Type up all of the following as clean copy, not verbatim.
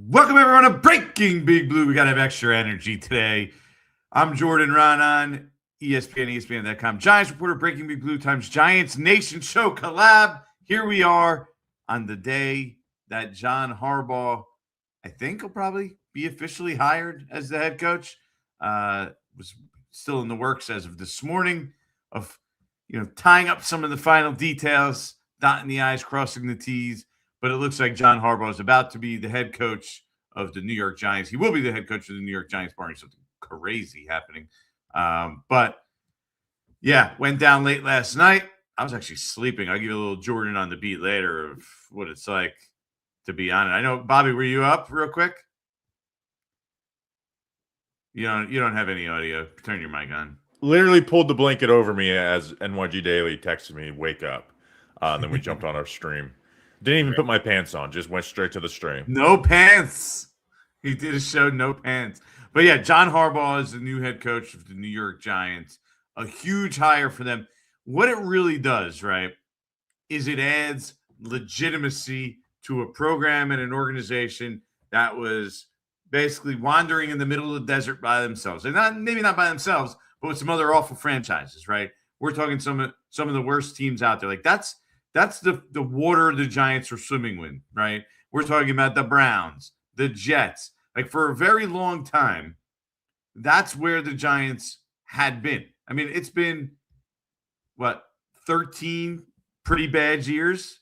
Welcome everyone to Breaking Big Blue. We got to have extra energy today. I'm Jordan Raanan, ESPN, ESPN.com. Giants reporter, Breaking Big Blue times Giants Nation show collab. Here we are on the day that John Harbaugh, I think, will probably be officially hired as the head coach. Was still in the works as of this morning of, tying up some of the final details, dotting the I's, crossing the T's. But it looks like John Harbaugh is about to be the head coach of the New York Giants. He will be the head coach of the New York Giants, barring something crazy happening. But yeah, went down late last night. I was actually sleeping. I'll give you a little Jordan on the beat later of what it's like to be on it. I know, Bobby, were you up real quick? You don't have any audio. Turn your mic on. Literally pulled the blanket over me as NYG Daily texted me, "Wake up." And then we jumped on our stream. Didn't even put my pants on. Just went straight to the stream. No pants. He did a show, no pants. But yeah, John Harbaugh is the new head coach of the New York Giants. A huge hire for them. What it really does, right, is it adds legitimacy to a program and an organization that was basically wandering in the middle of the desert by themselves. And maybe not by themselves, but with some other awful franchises, right? We're talking some of the worst teams out there. Like that's the water the Giants are swimming in, right? We're talking about the Browns, the Jets. Like for a very long time, that's where the Giants had been. I mean, it's been, 13 pretty bad years?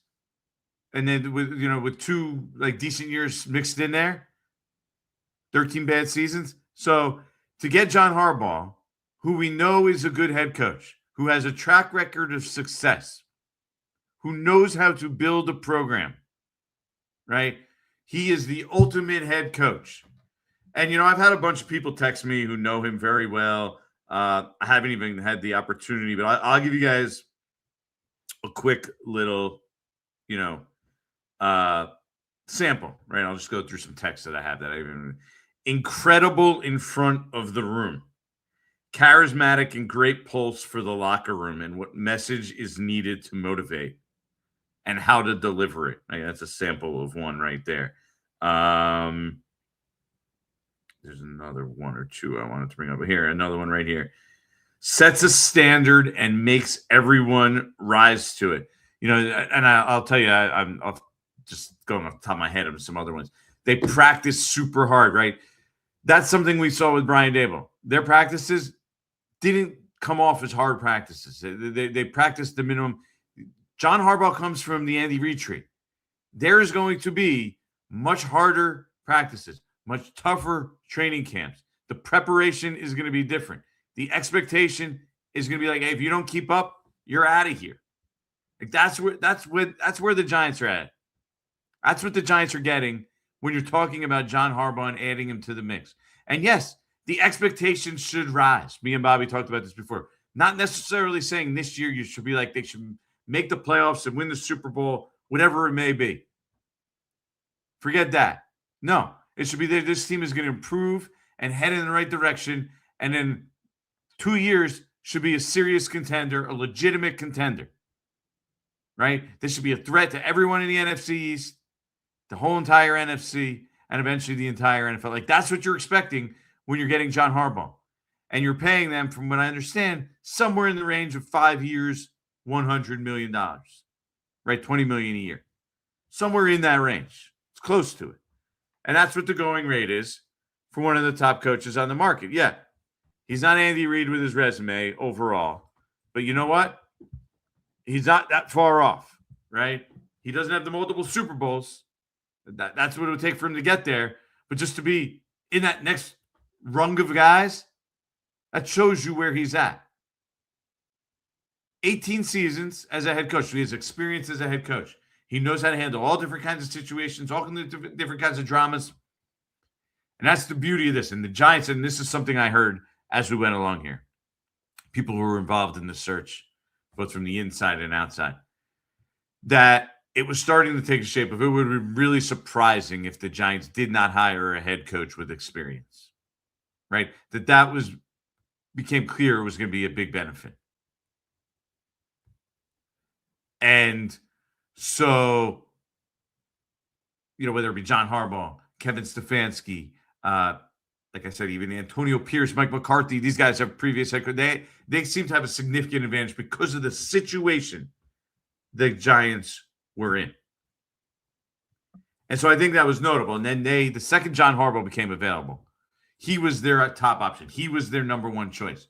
And then with two like decent years mixed in there, 13 bad seasons. So to get John Harbaugh, who we know is a good head coach, who has a track record of success, who knows how to build a program, right? He is the ultimate head coach. And, I've had a bunch of people text me who know him very well. I haven't even had the opportunity, but I'll give you guys a quick little, sample, right? I'll just go through some text that I have that I even incredible in front of the room. Charismatic and great pulse for the locker room and what message is needed to motivate and how to deliver it. That's a sample of one right there. There's another one or two I wanted to bring up here. Another one right here. Sets a standard and makes everyone rise to it. And I'll tell you, I'll just going off the top of my head on some other ones. They practice super hard, right? That's something we saw with Brian Daboll. Their practices didn't come off as hard practices. They practiced the minimum. John Harbaugh comes from the Andy Reid tree. There is going to be much harder practices, much tougher training camps. The preparation is going to be different. The expectation is going to be like, hey, if you don't keep up, you're out of here. Like that's where the Giants are at. That's what the Giants are getting when you're talking about John Harbaugh and adding him to the mix. And yes, the expectations should rise. Me and Bobby talked about this before. Not necessarily saying this year you should be like they should make the playoffs and win the Super Bowl, whatever it may be. Forget that. No, it should be that this team is going to improve and head in the right direction. And in 2 years should be a serious contender, a legitimate contender. Right? This should be a threat to everyone in the NFC East, the whole entire NFC, and eventually the entire NFL. Like that's what you're expecting when you're getting John Harbaugh. And you're paying them, from what I understand, somewhere in the range of 5 years, $100 million. Right? $20 million a year. Somewhere in that range. It's close to it. And that's what the going rate is for one of the top coaches on the market. Yeah. He's not Andy Reid with his resume overall. But you know what? He's not that far off, right? He doesn't have the multiple Super Bowls. That's what it would take for him to get there. But just to be in that next rung of guys, that shows you where he's at. 18 seasons as a head coach. So he has experience as a head coach. He knows how to handle all different kinds of situations, all different kinds of dramas. And that's the beauty of this. And the Giants, and this is something I heard as we went along here. People who were involved in the search, both from the inside and outside, that it was starting to take shape of it would be really surprising if the Giants did not hire a head coach with experience, right? That became clear it was going to be a big benefit. And so, whether it be John Harbaugh, Kevin Stefanski, like I said, even Antonio Pierce, Mike McCarthy, these guys have previous head coach. They seem to have a significant advantage because of the situation the Giants were in. And so I think that was notable. And then the second John Harbaugh became available, he was their top option. He was their number one choice.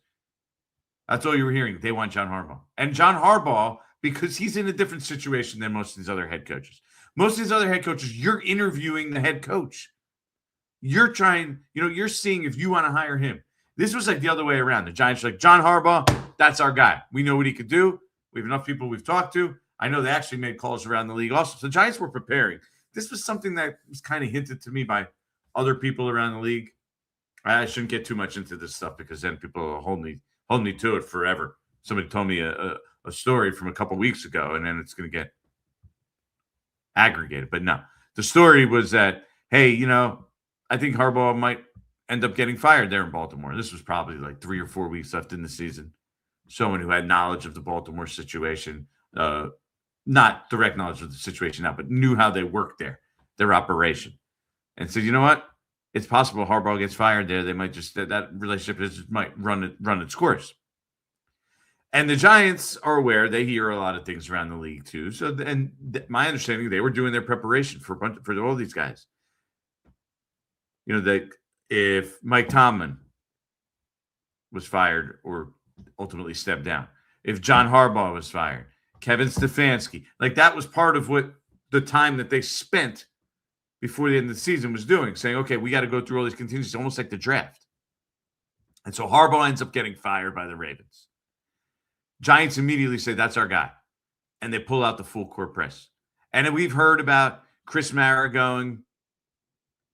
That's all you were hearing. They want John Harbaugh. And John Harbaugh, because he's in a different situation than most of these other head coaches. Most of these other head coaches, you're interviewing the head coach. You're trying, you're seeing if you want to hire him. This was like the other way around. The Giants are like, John Harbaugh, that's our guy. We know what he could do. We have enough people we've talked to. I know they actually made calls around the league also. So the Giants were preparing. This was something that was kind of hinted to me by other people around the league. I shouldn't get too much into this stuff because then people will hold me to it forever. Somebody told me a story from a couple weeks ago, and then it's going to get aggregated. But no, the story was that, hey, I think Harbaugh might end up getting fired there in Baltimore. This was probably like 3 or 4 weeks left in the season. Someone who had knowledge of the Baltimore situation, not direct knowledge of the situation now, but knew how they worked there, their operation. And said, you know what? It's possible Harbaugh gets fired there. They might just, that relationship just might run its course. And the Giants are aware. They hear a lot of things around the league too. So, my understanding, they were doing their preparation for all these guys. That if Mike Tomlin was fired or ultimately stepped down, if John Harbaugh was fired, Kevin Stefanski, like that was part of what the time that they spent before the end of the season was doing, saying, okay, we got to go through all these contingencies, almost like the draft. And so Harbaugh ends up getting fired by the Ravens. Giants immediately say, that's our guy. And they pull out the full court press. And we've heard about Chris Mara going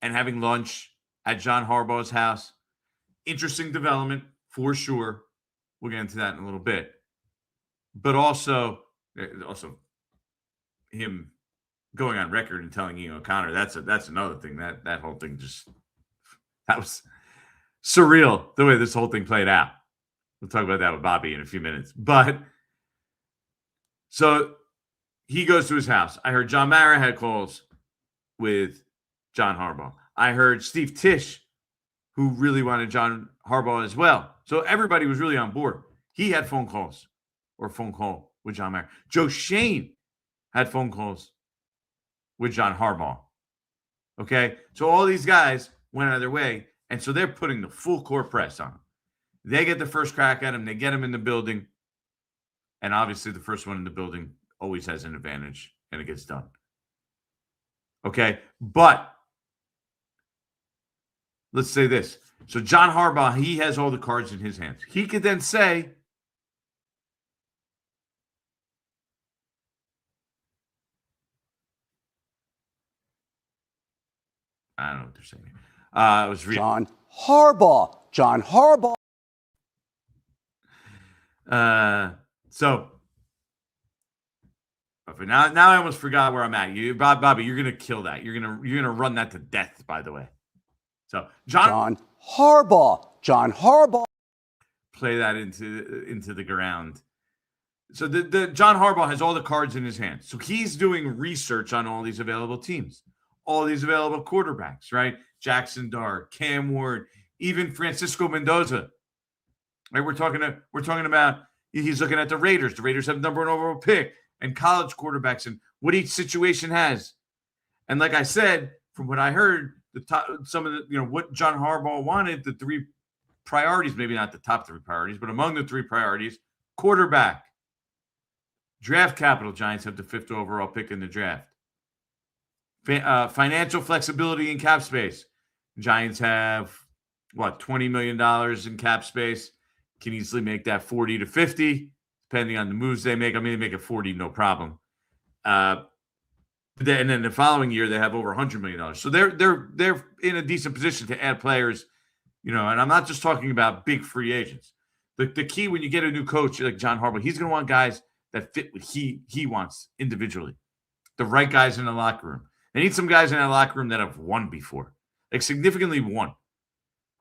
and having lunch at John Harbaugh's house. Interesting development for sure. We'll get into that in a little bit. But also him going on record and telling Ian O'Connor, that's another thing. That whole thing that was surreal, the way this whole thing played out. We'll talk about that with Bobby in a few minutes. But so he goes to his house. I heard John Mara had calls with John Harbaugh. I heard Steve Tisch, who really wanted John Harbaugh as well. So everybody was really on board. He had phone call with John Mara. Joe Schoen had phone calls with John Harbaugh. Okay? So all these guys went out of their way, and so they're putting the full court press on him. They get the first crack at him. They get him in the building. And obviously the first one in the building always has an advantage, and it gets done. Okay? But let's say this. So John Harbaugh, he has all the cards in his hands. He could then say, I don't know what they're saying. I was reading. John Harbaugh. So now I almost forgot where I'm at. Bobby, you're gonna kill that. You're gonna run that to death. By the way, so John Harbaugh. Play that into the ground. So the John Harbaugh has all the cards in his hand. So he's doing research on all these available teams, all these available quarterbacks, right? Jaxson Dart, Cam Ward, even Francisco Mendoza. Right? We're talking about he's looking at the Raiders. The Raiders have the number one overall pick and college quarterbacks and what each situation has. And like I said, from what I heard, some of the what John Harbaugh wanted, the three priorities, maybe not the top three priorities, but among the three priorities, quarterback, draft capital. Giants have the 5th overall pick in the draft. Financial flexibility in cap space. Giants have $20 million in cap space. Can easily make that 40 to 50, depending on the moves they make. I mean, they make it 40, no problem. And then the following year, they have over $100 million. So they're in a decent position to add players, and I'm not just talking about big free agents. The key when you get a new coach like John Harbaugh, he's going to want guys that fit what he wants individually. The right guys in the locker room. They need some guys in that locker room that have won before, like significantly won.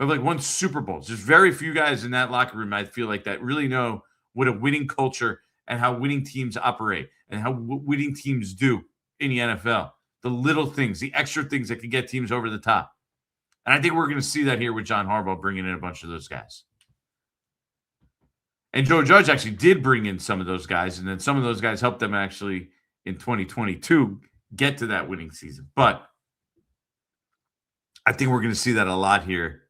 Have like won Super Bowls. There's very few guys in that locker room, I feel like, that really know what a winning culture and how winning teams operate and how winning teams do in the NFL. the little things, the extra things that can get teams over the top. And I think we're going to see that here with John Harbaugh bringing in a bunch of those guys. And Joe Judge actually did bring in some of those guys, and then some of those guys helped them actually in 2022 get to that winning season. But I think we're going to see that a lot here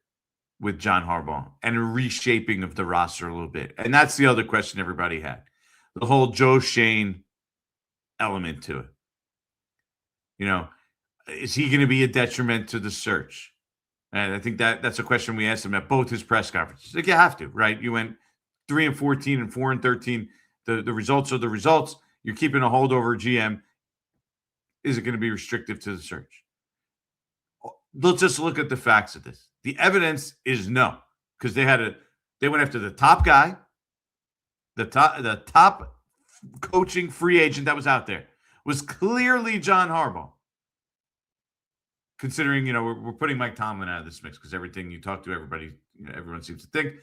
with John Harbaugh and a reshaping of the roster a little bit. And that's the other question everybody had. The whole Joe Schoen element to it. You know, is he going to be a detriment to the search? And I think that's a question we asked him at both his press conferences. Like, you have to, right? You went 3-14 and 4-13. The results are the results. You're keeping a holdover GM. Is it going to be restrictive to the search? Let's just look at the facts of this. The evidence is no, because they went after the top guy, the top coaching free agent that was out there was clearly John Harbaugh. Considering, we're putting Mike Tomlin out of this mix because everything you talk to, everybody, everyone seems to think,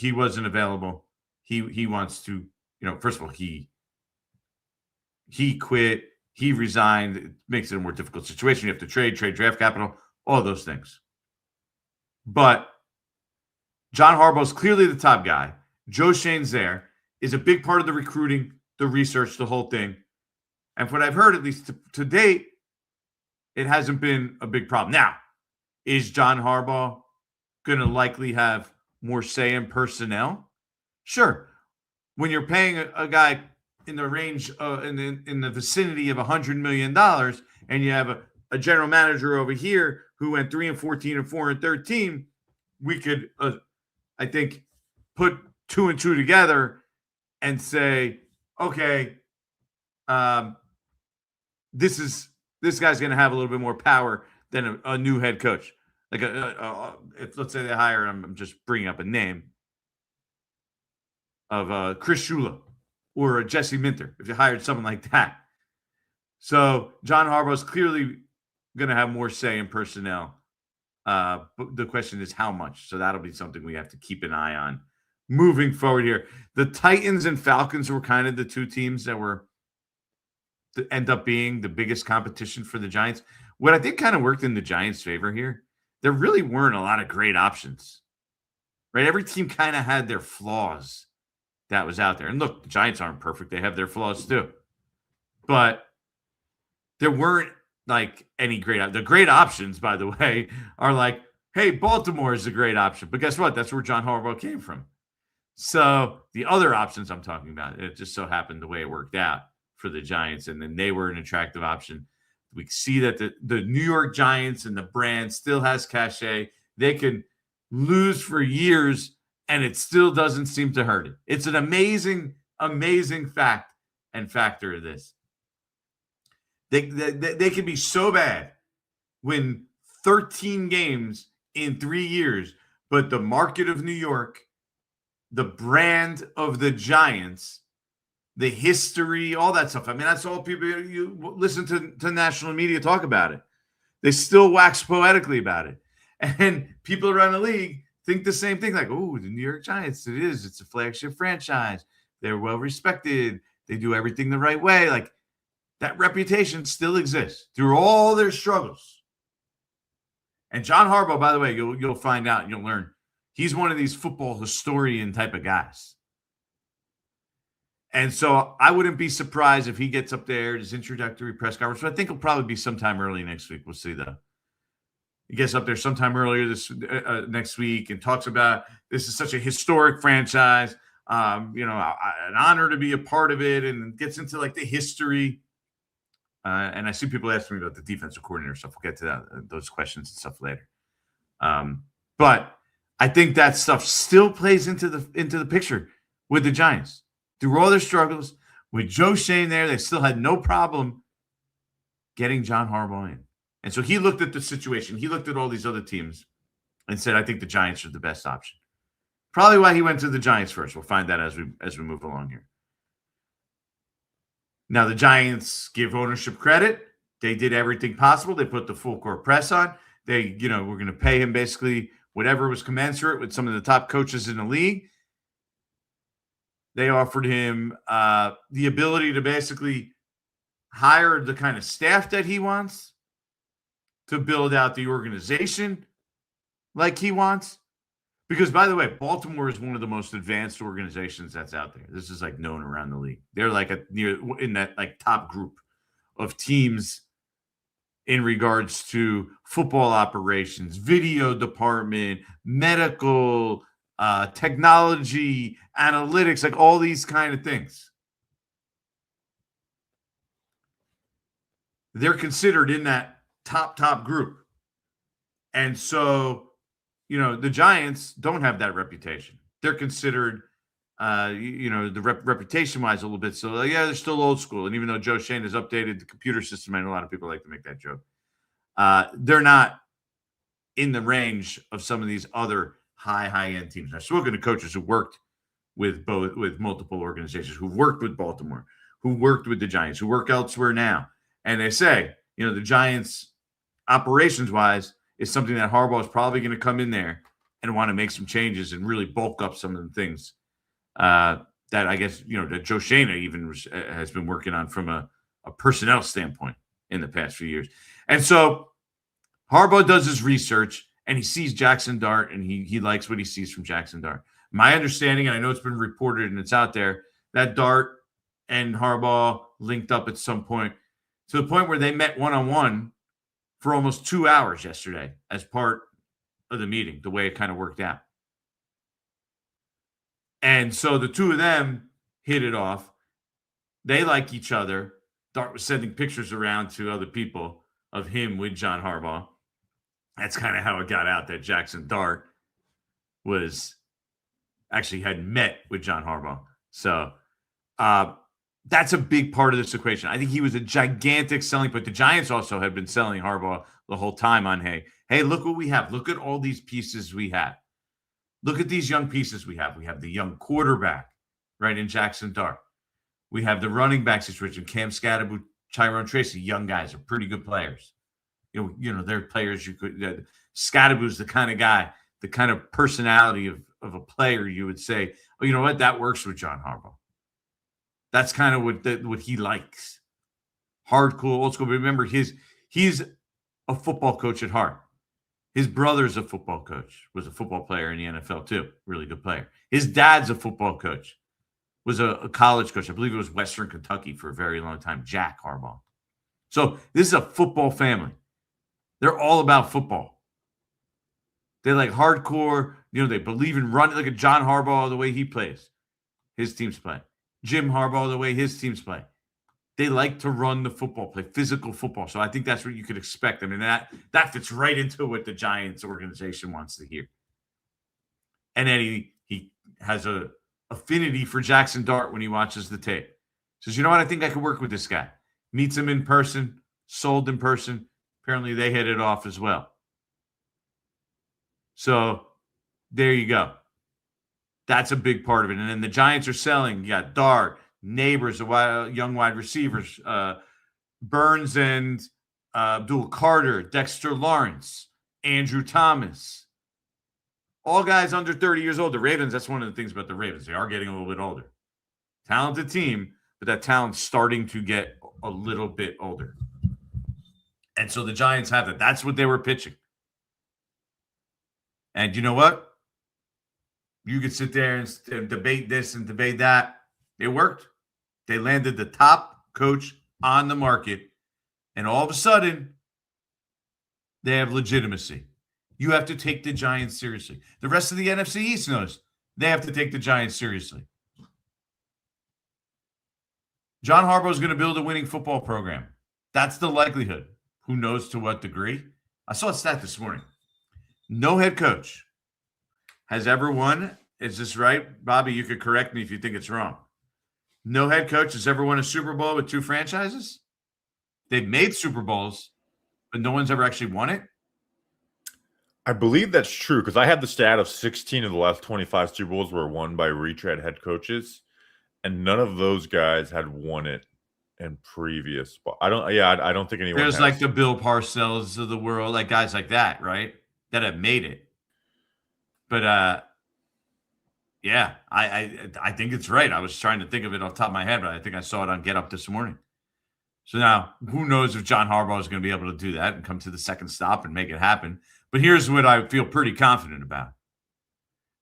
he wasn't available. He wants to, first of all, he quit, he resigned. It makes it a more difficult situation. You have to trade draft capital, all those things. But John Harbaugh's clearly the top guy. Joe Schoen's there, is a big part of the recruiting, the research, the whole thing. And from what I've heard, at least to date, it hasn't been a big problem. Now, is John Harbaugh going to likely have more say in personnel? Sure. When you're paying a guy in the range, in the vicinity of $100 million, and you have a general manager over here who went 3-14 and 4-13, we could, I think, put 2 and 2 together and say, okay, this guy's going to have a little bit more power than a new head coach. Like if let's say they hire, I'm just bringing up a name of Chris Shula or Jesse Minter, if you hired someone like that. So John Harbaugh is clearly going to have more say in personnel. But the question is how much. So that'll be something we have to keep an eye on moving forward here. The Titans and Falcons were kind of the two teams that were to end up being the biggest competition for the Giants. What I think kind of worked in the Giants' favor here, there really weren't a lot of great options, right? Every team kind of had their flaws that was out there. And look, the Giants aren't perfect. They have their flaws too. But there weren't like any the great options, by the way, are like, hey, Baltimore is a great option. But guess what? That's where John Harbaugh came from. So the other options I'm talking about, it just so happened the way it worked out for the Giants, and then they were an attractive option. We see that the New York Giants and the brand still has cachet. They can lose for years, and it still doesn't seem to hurt it. It's an amazing, amazing fact and factor of this. They can be so bad, win 13 games in 3 years, but the market of New York, the brand of the Giants, the history, all that stuff. I mean, that's all people, you listen to national media talk about it. They still wax poetically about it. And people around the league think the same thing. Like, oh, the New York Giants, it's a flagship franchise. They're well respected. They do everything the right way. Like, that reputation still exists through all their struggles. And John Harbaugh, by the way, you'll find out, you'll learn, he's one of these football historian type of guys. And so I wouldn't be surprised if he gets up there at his introductory press conference. But I think it'll probably be sometime early next week. We'll see, though. He gets up there sometime earlier this next week and talks about this is such a historic franchise. An honor to be a part of it, and gets into like the history. And I see people asking me about the defensive coordinator stuff. We'll get to those questions and stuff later. But I think that stuff still plays into the picture with the Giants. Through all their struggles, with Joe Schoen there, they still had no problem getting John Harbaugh in. And so he looked at the situation. He looked at all these other teams and said, I think the Giants are the best option. Probably why he went to the Giants first. We'll find that as we move along here. Now, the Giants give ownership credit. They did everything possible. They put the full court press on. They, were going to pay him basically whatever was commensurate with some of the top coaches in the league. They offered him the ability to basically hire the kind of staff that he wants to build out the organization like he wants. Because, by the way, Baltimore is one of the most advanced organizations that's out there. This is like known around the league. They're like in that like top group of teams in regards to football operations, video department, medical, technology, analytics, like all these kind of things. They're considered in that top group. And so, the Giants don't have that reputation. They're considered, the reputation-wise a little bit. So, they're still old school. And even though Joe Schoen has updated the computer system, I know a lot of people like to make that joke. They're not in the range of some of these other high-end teams. I've spoken to coaches who worked with multiple organizations, who worked with Baltimore, who worked with the Giants, who work elsewhere now. And they say, the Giants, operations-wise, is something that Harbaugh is probably going to come in there and want to make some changes and really bulk up some of the things that I guess, that Joe Schoen even has been working on from a personnel standpoint in the past few years. And so Harbaugh does his research and he sees Jaxson Dart and he likes what he sees from Jaxson Dart. My understanding, and I know it's been reported and it's out there, that Dart and Harbaugh linked up at some point to the point where they met one-on-one for almost 2 hours yesterday as part of the meeting, the way it kind of worked out. And so the two of them hit it off. They like each other. Dart was sending pictures around to other people of him with John Harbaugh. That's kind of how it got out that Jaxson Dart had met with John Harbaugh. So that's a big part of this equation. I think he was a gigantic selling point. The Giants also have been selling Harbaugh the whole time on, hey, look what we have. Look at all these pieces we have. Look at these young pieces we have. We have the young quarterback, right, in Jaxson Dart. We have the running back situation, Cam Scatterbo, Tyrone Tracy, young guys are pretty good players. They're players you could Scatterbo's the kind of guy, the kind of personality of a player you would say, oh, you know what, that works with John Harbaugh. That's kind of what he likes. Hardcore, old school. But remember, he's a football coach at heart. His brother's a football coach, was a football player in the NFL too, really good player. His dad's a football coach, was a college coach. I believe it was Western Kentucky for a very long time, Jack Harbaugh. So this is a football family. They're all about football. They like hardcore, they believe in running. Look at John Harbaugh, the way he plays. His teams play. Jim Harbaugh, the way his teams play. They like to run the football, play physical football. So I think that's what you could expect. I mean, that fits right into what the Giants organization wants to hear. And then he has a affinity for Jaxson Dart when he watches the tape. Says, you know what? I think I could work with this guy. Meets him in person, sold in person. Apparently they hit it off as well. So there you go. That's a big part of it. And then the Giants are selling. You got Dart, Neighbors, young wide receivers, Burns and Abdul Carter, Dexter Lawrence, Andrew Thomas. All guys under 30 years old. The Ravens, that's one of the things about the Ravens. They are getting a little bit older. Talented team, but that talent's starting to get a little bit older. And so the Giants have that. That's what they were pitching. And you know what? You could sit there and debate this and debate that. It worked. They landed the top coach on the market. And all of a sudden, they have legitimacy. You have to take the Giants seriously. The rest of the NFC East knows they have to take the Giants seriously. John Harbaugh is going to build a winning football program. That's the likelihood. Who knows to what degree? I saw a stat this morning. No head coach has ever won. Is this right? Bobby, you could correct me if you think it's wrong. No head coach has ever won a Super Bowl with two franchises. They've made Super Bowls, but no one's ever actually won it. I believe that's true because I had the stat of 16 of the last 25 Super Bowls were won by retread head coaches, and none of those guys had won it in previous. I don't think anyone. There's has. like the Bill Parcells of the world, like guys like that, right? That have made it. But yeah, I think it's right. I was trying to think of it off the top of my head, but I think I saw it on Get Up this morning. So now, who knows if John Harbaugh is going to be able to do that and come to the second stop and make it happen. But here's what I feel pretty confident about.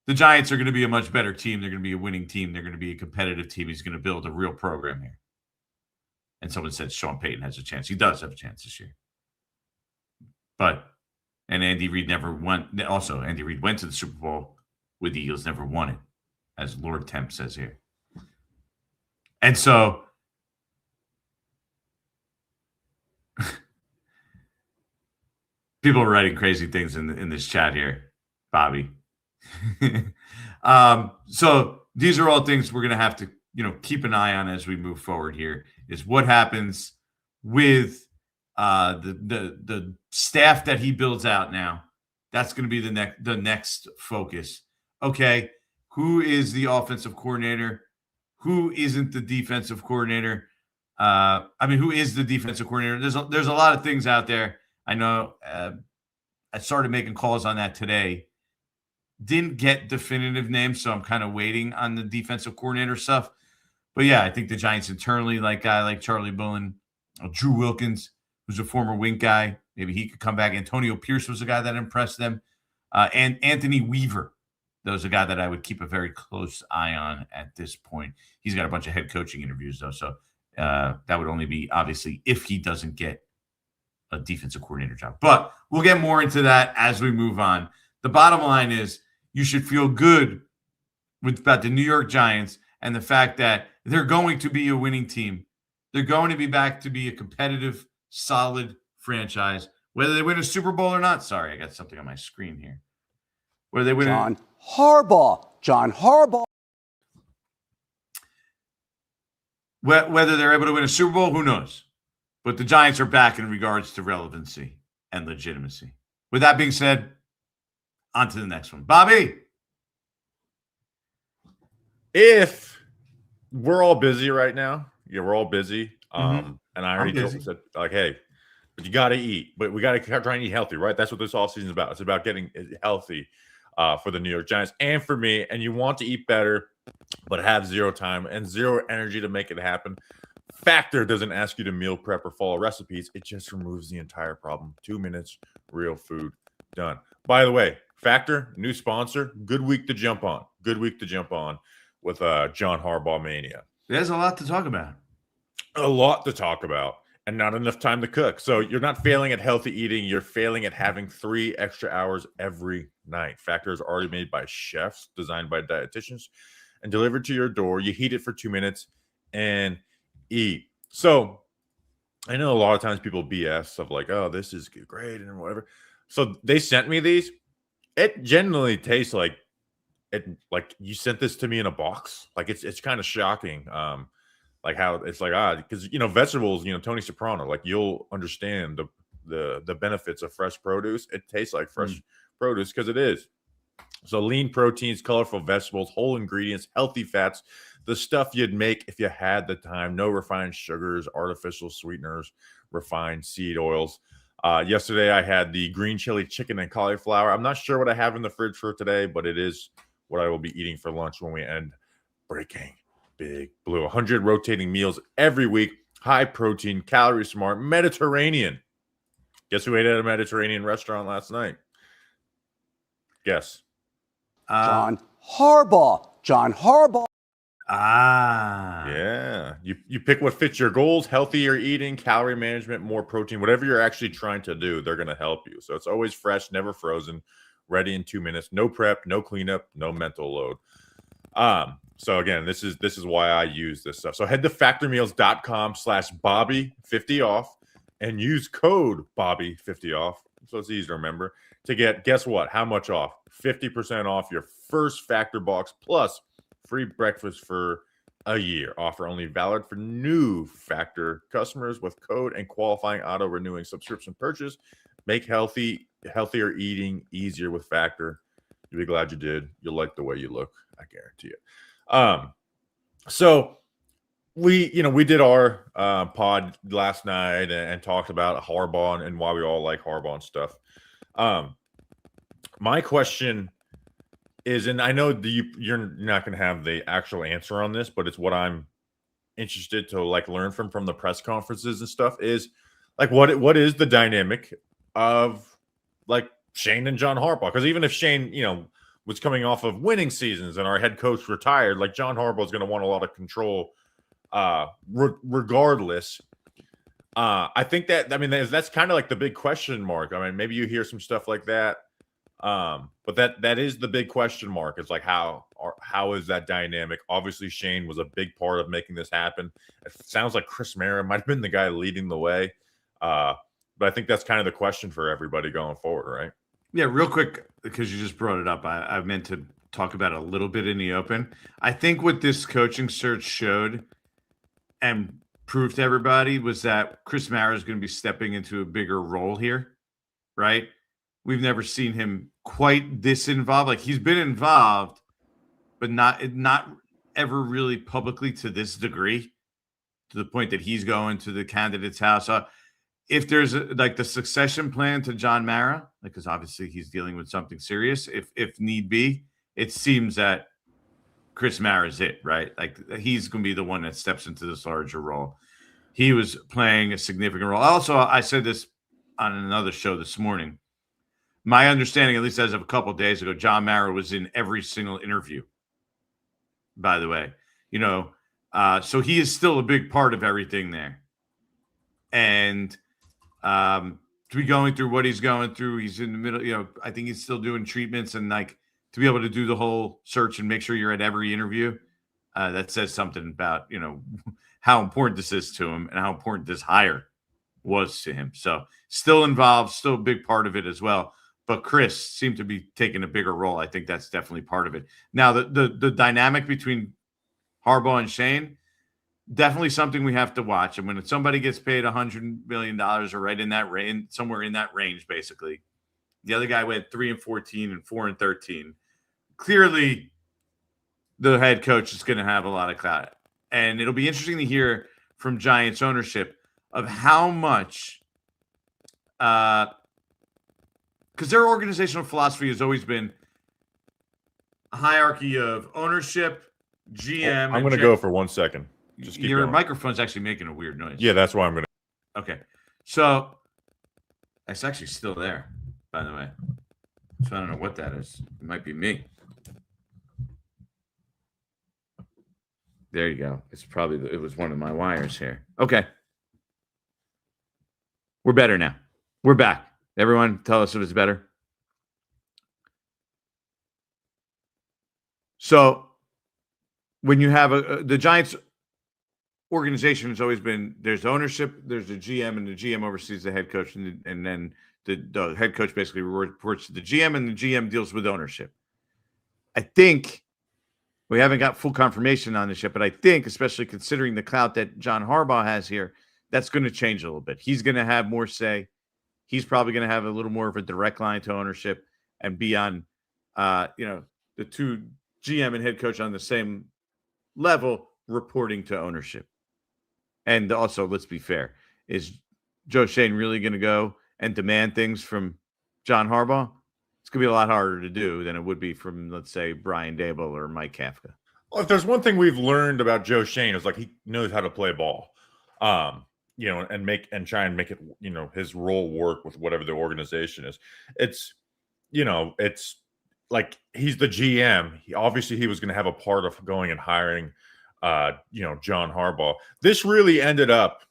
The Giants are going to be a much better team. They're going to be a winning team. They're going to be a competitive team. He's going to build a real program here. And someone said Sean Payton has a chance. He does have a chance this year. And Andy Reid never won. Also, Andy Reid went to the Super Bowl with the Eagles, never won it, as Lord Temp says here. And so people are writing crazy things in this chat here, Bobby. So these are all things we're going to have to, keep an eye on as we move forward here, is what happens with the staff that he builds out now. That's going to be the next focus. Okay, who is the offensive coordinator? Who isn't the defensive coordinator? Who is the defensive coordinator? There's a lot of things out there. I know I started making calls on that today. Didn't get definitive names, so I'm kind of waiting on the defensive coordinator stuff. But yeah, I think the Giants internally, like guy like Charlie Bullen, Drew Wilkins, who's a former Wink guy, maybe he could come back. Antonio Pierce was a guy that impressed them. And Anthony Weaver, that was a guy that I would keep a very close eye on at this point. He's got a bunch of head coaching interviews, though, so that would only be, obviously, if he doesn't get a defensive coordinator job. But we'll get more into that as we move on. The bottom line is you should feel good about the New York Giants and the fact that they're going to be a winning team. They're going to be back to be a competitive, solid franchise, whether they win a Super Bowl or not. Sorry, I got something on my screen here. Whether they win John Harbaugh. Whether they're able to win a Super Bowl, who knows? But the Giants are back in regards to relevancy and legitimacy. With that being said, on to the next one. Bobby. If we're all busy right now, we're all busy. And I already said, like, hey, but you got to eat. But we got to try and eat healthy, right? That's what this offseason is about. It's about getting healthy for the New York Giants and for me. And you want to eat better, but have zero time and zero energy to make it happen. Factor doesn't ask you to meal prep or follow recipes. It just removes the entire problem. 2 minutes, real food, done. By the way, Factor, new sponsor, good week to jump on. Good week to jump on with John Harbaugh Mania. There's a lot to talk about. A lot to talk about and not enough time to cook. So you're not failing at healthy eating. You're failing at having 3 extra hours every night. Factor is already made by chefs, designed by dietitians, and delivered to your door. You heat it for 2 minutes and eat. So I know a lot of times people BS of like, oh, this is great and whatever. So they sent me these. It generally tastes like you sent this to me in a box. Like it's kind of shocking. Like how it's like, because vegetables, Tony Soprano, like you'll understand the benefits of fresh produce. It tastes like fresh produce because it is. So lean proteins, colorful vegetables, whole ingredients, healthy fats, the stuff you'd make if you had the time. No refined sugars, artificial sweeteners, refined seed oils. Yesterday I had the green chili chicken and cauliflower. I'm not sure what I have in the fridge for today, but it is what I will be eating for lunch when we end Breaking Big Blue. 100 rotating meals every week. High protein, calorie smart, Mediterranean. Guess who ate at a Mediterranean restaurant last night? Guess. John Harbaugh. Yeah. You pick what fits your goals, healthier eating, calorie management, more protein, whatever you're actually trying to do, they're going to help you. So it's always fresh, never frozen, ready in 2 minutes, no prep, no cleanup, no mental load. So again, this is why I use this stuff. So head to factormeals.com/Bobby50 off and use code Bobby50 off. So it's easy to remember to get, guess what? How much off? 50% off your first Factor box plus free breakfast for a year. Offer only valid for new Factor customers with code and qualifying auto renewing subscription purchase. Make healthier eating easier with Factor. You'll be glad you did. You'll like the way you look. I guarantee it. So we did our pod last night and talked about Harbaugh and why we all like Harbaugh and stuff. My question is, and I know you're not going to have the actual answer on this, but it's what I'm interested to like learn from the press conferences and stuff is like what is the dynamic of like Schoen and John Harbaugh? Because even if Schoen, was coming off of winning seasons and our head coach retired, like John Harbaugh is going to want a lot of control, regardless. I think that's kind of like the big question mark. I mean, maybe you hear some stuff like that, but that is the big question mark. It's like how is that dynamic? Obviously, Schoen was a big part of making this happen. It sounds like Chris Mara might have been the guy leading the way, but I think that's kind of the question for everybody going forward, right? Yeah, real quick, because you just brought it up, I meant to talk about it a little bit in the open. I think what this coaching search showed and proved to everybody was that Chris Mara is going to be stepping into a bigger role here, right? We've never seen him quite this involved. Like, he's been involved, but not ever really publicly to this degree, to the point that he's going to the candidate's house. If there's like the succession plan to John Mara, because obviously he's dealing with something serious, if need be, it seems that Chris Mara is it, right? Like, he's going to be the one that steps into this larger role. He was playing a significant role. Also, I said this on another show this morning. My understanding, at least as of a couple of days ago, John Mara was in every single interview, by the way. So he is still a big part of everything there. And to be going through what he's going through, he's in the middle, I think he's still doing treatments, and like to be able to do the whole search and make sure you're at every interview, that says something about, how important this is to him and how important this hire was to him. So still involved, still a big part of it as well. But Chris seemed to be taking a bigger role. I think that's definitely part of it. Now, the dynamic between Harbaugh and Schoen, definitely something we have to watch. And when somebody gets paid $100 million or right in that range, somewhere in that range, basically, the other guy went 3-14 and 4-13. Clearly, the head coach is going to have a lot of clout. And it'll be interesting to hear from Giants ownership of how much, because their organizational philosophy has always been a hierarchy of ownership, GM. I'm going to go for 1 second. Just keep your going. microphone's actually making a weird noise. Yeah, that's why I'm going to. Okay. So it's actually still there, by the way. So I don't know what that is. It might be me. There you go. It's probably, it was one of my wires here. Okay. We're better now. We're back. Everyone tell us if it's better. So when you have the Giants organization has always been, there's ownership, there's the GM, and the GM oversees the head coach, and then the head coach basically reports to the GM, and the GM deals with ownership. I think we haven't got full confirmation on this yet, but I think, especially considering the clout that John Harbaugh has here, that's going to change a little bit. He's going to have more say. He's probably going to have a little more of a direct line to ownership and be on, the two GM and head coach on the same level, reporting to ownership. And also, let's be fair, is Joe Schoen really going to go and demand things from John Harbaugh? It's going to be a lot harder to do than it would be from, let's say, Brian Daboll or Mike Kafka. Well, if there's one thing we've learned about Joe Schoen, is like he knows how to play ball, and try and make it, his role work with whatever the organization is. It's like he's the GM. He was going to have a part of going and hiring, John Harbaugh. This really ended up.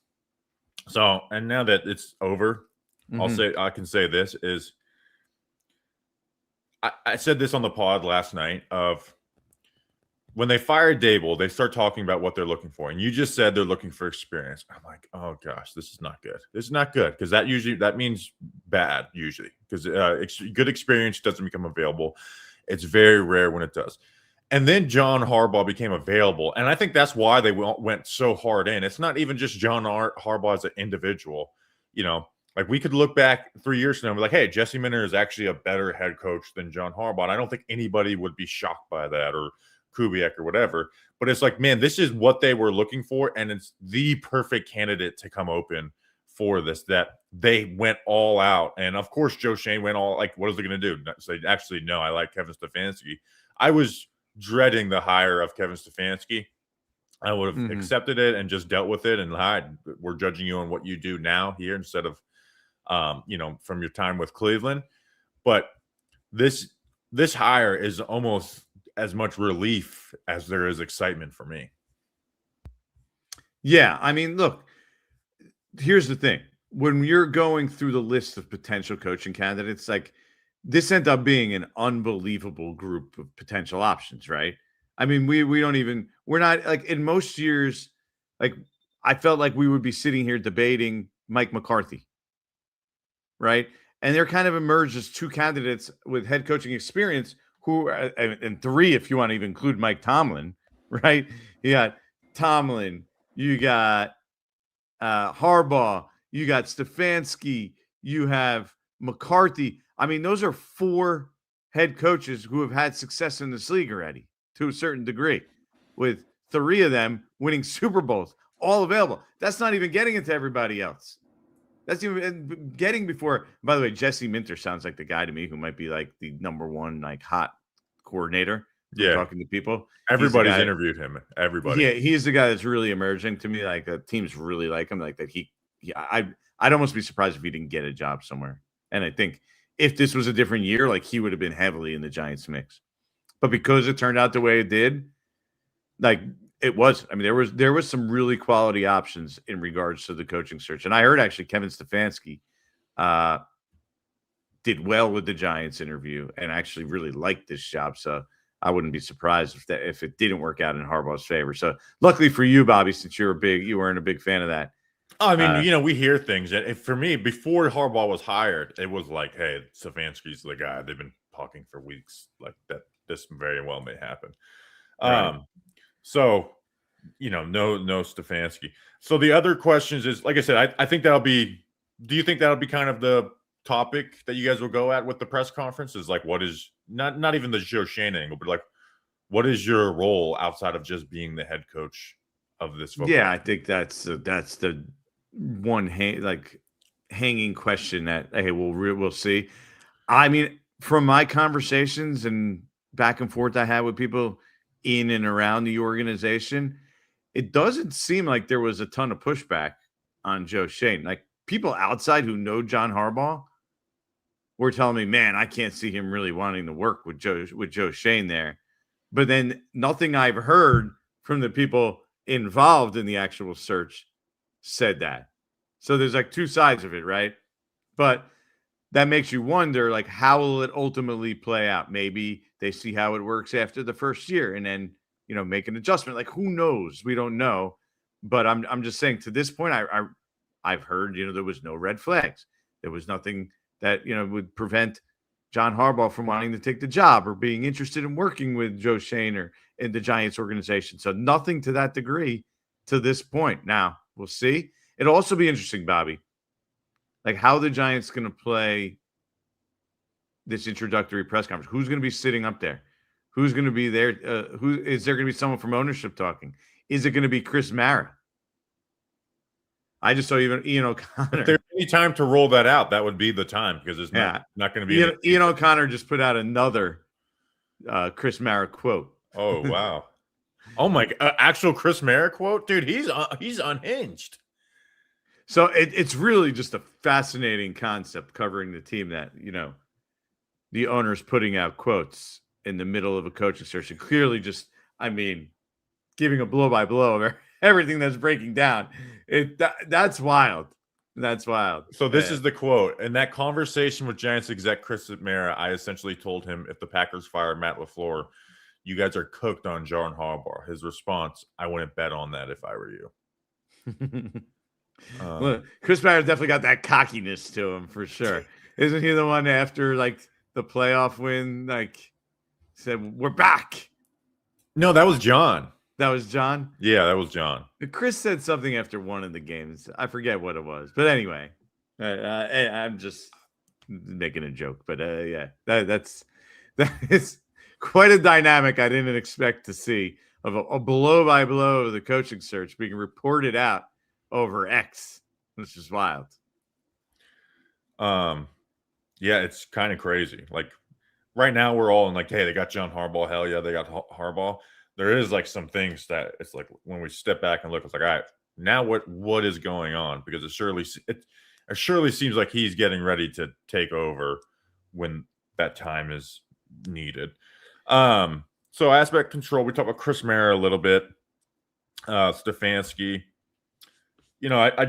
So, and now that it's over, I can say this is. I said this on the pod last night of when they fired Daboll, they start talking about what they're looking for. And you just said they're looking for experience. I'm like, oh gosh, this is not good. This is not good, because that means bad usually, because good experience doesn't become available. It's very rare when it does. And then John Harbaugh became available. And I think that's why they went so hard in. It's not even just John Harbaugh as an individual, Like, we could look back 3 years from now and be like, hey, Jesse Minter is actually a better head coach than John Harbaugh. And I don't think anybody would be shocked by that, or Kubiak or whatever. But it's like, man, this is what they were looking for. And it's the perfect candidate to come open for this, that they went all out. And of course, Joe Schoen went all, like, what is it going to do? Say, actually, no, I like Kevin Stefanski. I was dreading the hire of Kevin Stefanski. I would have accepted it and just dealt with it. And we're judging you on what you do now here instead of, from your time with Cleveland. But this hire is almost as much relief as there is excitement for me. Yeah, I mean, look, here's the thing. When you're going through the list of potential coaching candidates, like this ended up being an unbelievable group of potential options, right? I mean, we're not like in most years, like I felt like we would be sitting here debating Mike McCarthy, right? And they're kind of emerged as two candidates with head coaching experience who are, and three, if you want to even include Mike Tomlin, right? You got Tomlin, you got Harbaugh, you got Stefanski, you have McCarthy. I mean, those are four head coaches who have had success in this league already to a certain degree, with three of them winning Super Bowls, all available. That's not even getting into everybody else. That's even getting before. By the way, Jesse Minter sounds like the guy to me who might be like the number one like hot coordinator. Yeah, talking to people. Everybody's interviewed him. Everybody. Yeah, he's the guy that's really emerging to me. Like the teams really like him. Like that I'd almost be surprised if he didn't get a job somewhere. And I think if this was a different year, like he would have been heavily in the Giants mix. But because it turned out the way it did, like it was. I mean, there was some really quality options in regards to the coaching search. And I heard actually Kevin Stefanski did well with the Giants interview and actually really liked this job. So I wouldn't be surprised if it didn't work out in Harbaugh's favor. So luckily for you, Bobby, since you weren't a big fan of that. I mean, we hear things that for me, before Harbaugh was hired, it was like, hey, Stefanski's the guy. They've been talking for weeks like that. This very well may happen. Right. So, no Stefanski. So the other questions is, like I said, I think do you think that'll be kind of the topic that you guys will go at with the press conference is like, what is not even the Joe Schoen angle, but like, what is your role outside of just being the head coach of this football? Yeah, I think that's the one hanging question that, hey, we'll see. I mean, from my conversations and back and forth I had with people in and around the organization, it doesn't seem like there was a ton of pushback on Joe Schoen. Like people outside who know John Harbaugh were telling me, man, I can't see him really wanting to work with Joe Schoen there. But then nothing I've heard from the people involved in the actual search said that. So there's like two sides of it, right? But that makes you wonder, like, how will it ultimately play out? Maybe they see how it works after the first year and then, make an adjustment. Like, who knows? We don't know. But I'm just saying, to this point, I've heard, there was no red flags. There was nothing that, would prevent John Harbaugh from wanting to take the job or being interested in working with Joe Schoen or in the Giants organization. So nothing to that degree to this point. Now, we'll see. It'll also be interesting, Bobby, like how the Giants going to play this introductory press conference. Who's going to be sitting up there? Who's going to be there? Who is there going to be someone from ownership talking? Is it going to be Chris Mara? I just saw even Ian O'Connor. If there's any time to roll that out, that would be the time because it's not going to be. Ian O'Connor just put out another Chris Mara quote. Oh, wow. Oh, my actual Chris Mara quote? Dude, he's unhinged. So it's really just a fascinating concept covering the team that, the owner's putting out quotes in the middle of a coaching search and clearly just, giving a blow by blow of everything that's breaking down. That's wild. That's wild. So this is the quote. In that conversation with Giants exec Chris Mara, I essentially told him if the Packers fire Matt LaFleur, you guys are cooked on John Harbaugh. His response, I wouldn't bet on that if I were you. Look, Chris Mara definitely got that cockiness to him for sure. Isn't he the one after like the playoff win, like said, we're back? No, that was John. That was John? Yeah, that was John. Chris said something after one of the games. I forget what it was. But anyway, I'm just making a joke. But yeah, that is quite a dynamic I didn't expect to see of a blow by blow of the coaching search being reported out over X, which is wild. Yeah, it's kind of crazy. Like right now we're all in like, hey, they got John Harbaugh. Hell yeah, they got Harbaugh. there is like some things that it's like when we step back and look, it's like, all right, now what is going on? Because it surely seems like he's getting ready to take over when that time is needed. So aspect control, we talked about Chris Mara a little bit, Stefanski. You know, I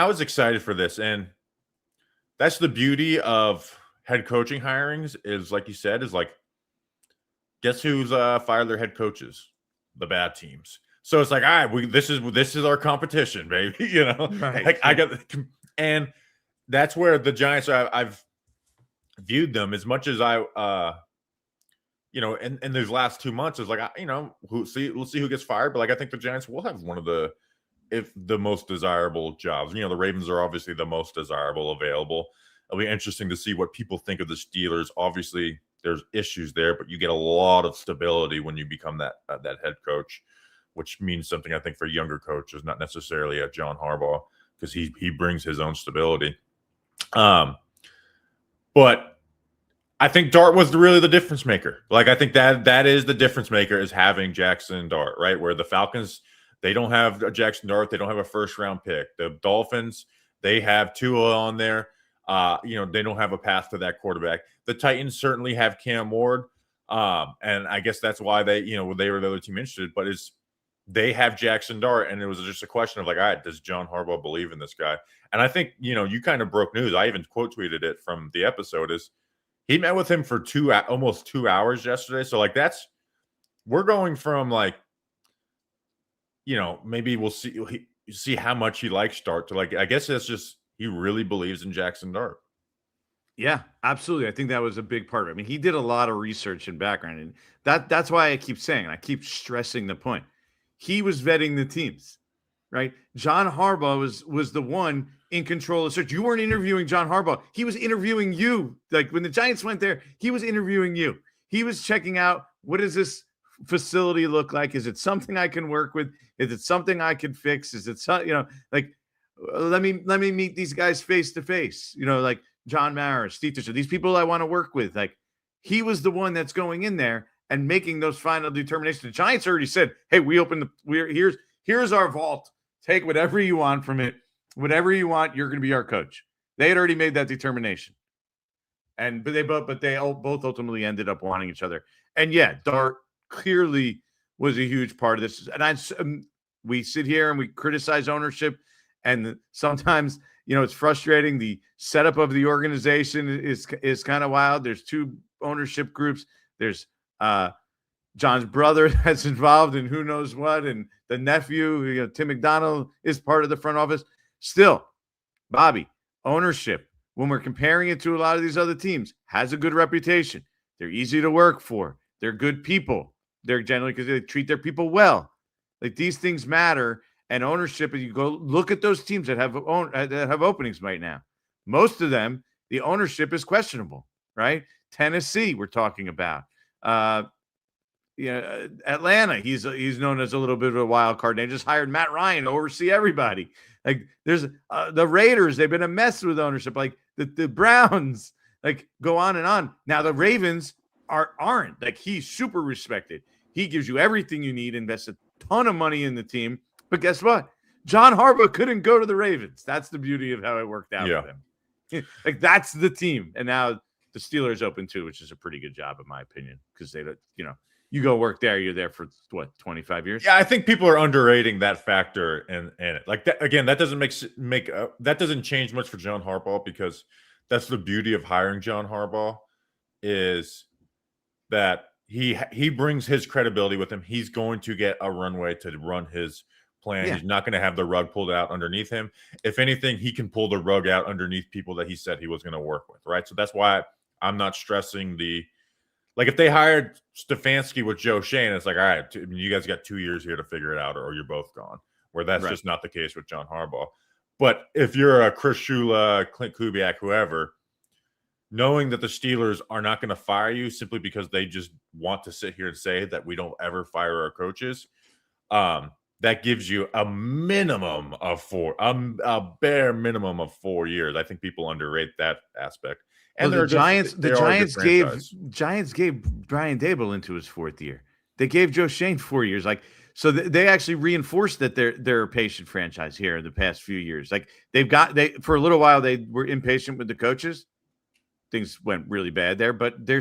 was excited for this, and that's the beauty of head coaching hirings is, like you said, is like, guess who's fired their head coaches? The bad teams. So it's like, all right, this is our competition, baby. You know, Right. like I got, and that's where the Giants I've viewed them as much as you know, in these last 2 months is like, you know, we'll see who gets fired, but like I think the Giants will have one of the most desirable jobs. You know, the Ravens are obviously the most desirable available. It'll be interesting to see what people think of the Steelers. Obviously, there's issues there, but you get a lot of stability when you become that head coach, which means something, I think, for younger coaches, not necessarily a John Harbaugh, because he brings his own stability. But I think Dart was really the difference maker. Like, I think that is the difference maker, is having Jaxson Dart, right? Where the Falcons, they don't have a Jaxson Dart. They don't have a first-round pick. The Dolphins, they have Tua on there. You know, they don't have a path to that quarterback. The Titans certainly have Cam Ward. And I guess that's why they were the other team interested. But they have Jaxson Dart, and it was just a question of like, all right, does John Harbaugh believe in this guy? And I think, you know, you kind of broke news. I even quote tweeted it from the episode, is he met with him for almost 2 hours yesterday. So like we're going from like, you know, maybe we'll see how much he likes Dart to like, I guess that's just, he really believes in Jaxson Dart. Yeah, absolutely. I think that was a big part of it. I mean, he did a lot of research and background, and that's why I keep saying, I keep stressing the point. He was vetting the teams, right? John Harbaugh was the one in control of search. You weren't interviewing John Harbaugh. He was interviewing you. Like when the Giants went there, he was interviewing you. He was checking out, what does this facility look like? Is it something I can work with? Is it something I can fix? Is it like, let me meet these guys face to face, you know, like John Mara, Steve Tischer, these people I want to work with. Like, he was the one that's going in there and making those final determinations. The Giants already said, hey, here's our vault. Take whatever you want from it. Whatever you want, you're going to be our coach. They had already made that determination. But they both ultimately ended up wanting each other. And yeah, Dart clearly was a huge part of this. And we sit here and we criticize ownership, and sometimes, you know, it's frustrating. The setup of the organization is kind of wild. There's two ownership groups. There's John's brother that's involved in who knows what, and the nephew, you know, Tim McDonald, is part of the front office. Still, Bobby, ownership, when we're comparing it to a lot of these other teams, has a good reputation. They're easy to work for. They're good people. They're generally, because they treat their people well. Like, these things matter. And ownership, and you go look at those teams that have openings right now. Most of them, the ownership is questionable, right? Tennessee, we're talking about. Atlanta, he's known as a little bit of a wild card. They just hired Matt Ryan to oversee everybody. Like, there's the Raiders, they've been a mess with ownership. Like the Browns, like, go on and on. Now the Ravens aren't. Like, he's super respected. He gives you everything you need, invests a ton of money in the team. But guess what? John Harbaugh couldn't go to the Ravens. That's the beauty of how it worked out with him. Like, that's the team. And now the Steelers open too, which is a pretty good job in my opinion, because they don't, you know, you go work there, you're there for what, 25 years? Yeah, I think people are underrating that factor in it. Like, that, again, that doesn't that doesn't change much for John Harbaugh, because that's the beauty of hiring John Harbaugh, is that he brings his credibility with him. He's going to get a runway to run his plan. He's not going to have the rug pulled out underneath him. If anything, he can pull the rug out underneath people that he said he was going to work with, right? So that's why I'm not stressing like, if they hired Stefanski with Joe Schoen, it's like, all right, you guys got 2 years here to figure it out, or you're both gone. Where that's just not the case with John Harbaugh. But if you're a Chris Shula, Clint Kubiak, whoever, knowing that the Steelers are not going to fire you simply because they just want to sit here and say that we don't ever fire our coaches, that gives you a minimum of a bare minimum of 4 years. I think people underrate that aspect. And well, the Giants gave Brian Daboll into his 4th year. They gave Joe Schoen 4 years. Like, so they actually reinforced that they're a patient franchise here in the past few years. Like, for a little while they were impatient with the coaches. Things went really bad there, but they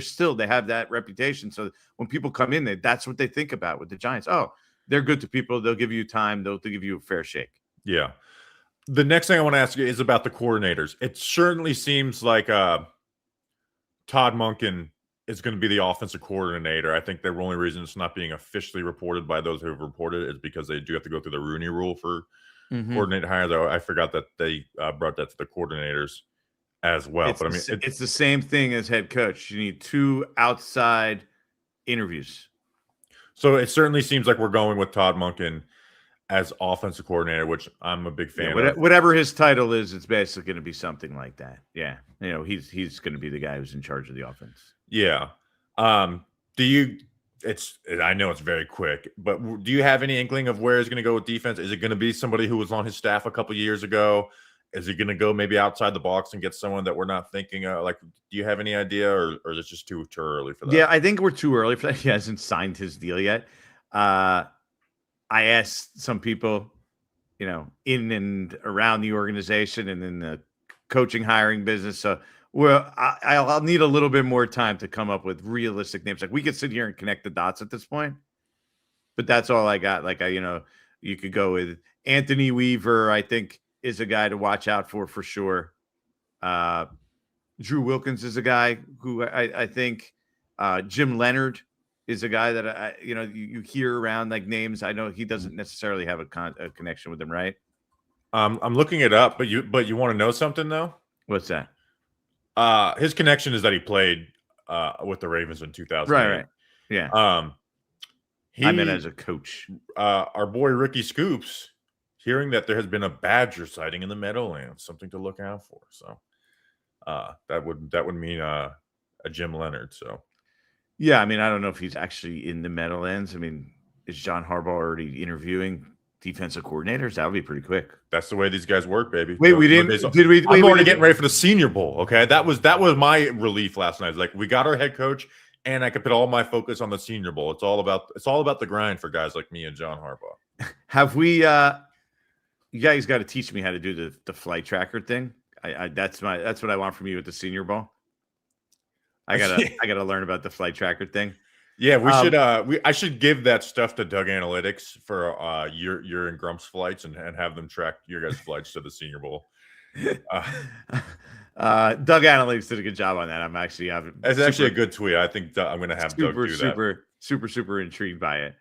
have that reputation. So when people come in, that's what they think about with the Giants. Oh, they're good to people. They'll give you time. They'll give you a fair shake. Yeah. The next thing I want to ask you is about the coordinators. It certainly seems like Todd Monken is going to be the offensive coordinator. I think the only reason it's not being officially reported by those who have reported it is because they do have to go through the Rooney Rule for coordinator hire. Though I forgot that they brought that to the coordinators as well. But I mean, it's the same thing as head coach. You need 2 outside interviews. So it certainly seems like we're going with Todd Monken as offensive coordinator, which I'm a big fan of. Whatever his title is, it's basically going to be something like that. Yeah. He's going to be the guy who's in charge of the offense. Yeah. I know it's very quick, but do you have any inkling of where he's going to go with defense? Is it going to be somebody who was on his staff a couple years ago? Is he going to go maybe outside the box and get someone that we're not thinking of? Like, do you have any idea, or is it just too early for that? Yeah, I think we're too early for that. He hasn't signed his deal yet. I asked some people, in and around the organization and in the coaching hiring business. So I'll need a little bit more time to come up with realistic names. Like, we could sit here and connect the dots at this point, but that's all I got. Like, you could go with Anthony Weaver, I think, is a guy to watch out for sure. Drew Wilkins is a guy who I think Jim Leonard is a guy that you hear around, like, names. I know he doesn't necessarily have a connection with them, right? I'm looking it up, but you want to know something though? What's that? His connection is that he played with the Ravens in 2008. Right. Yeah. I meant as a coach. Our boy Ricky Scoops, hearing that there has been a badger sighting in the Meadowlands, something to look out for. So that would mean a Jim Leonard. So yeah, I mean, I don't know if he's actually in the Meadowlands. I mean, is John Harbaugh already interviewing defensive coordinators? That would be pretty quick. That's the way these guys work, baby. Wait, we didn't. Did we? I'm already getting ready for the Senior Bowl. Okay, that was my relief last night. Like, we got our head coach, and I could put all my focus on the Senior Bowl. It's all about the grind for guys like me and John Harbaugh. Have we? You guys got to teach me how to do the flight tracker thing. That's what I want from you at the Senior Bowl. I gotta learn about the flight tracker thing. Yeah, we should. I should give that stuff to Doug Analytics for your and Grump's flights and have them track your guys' flights to the Senior Bowl. Doug Analytics did a good job on that. It's actually a good tweet. I think I'm going to have Doug do that. Super intrigued by it.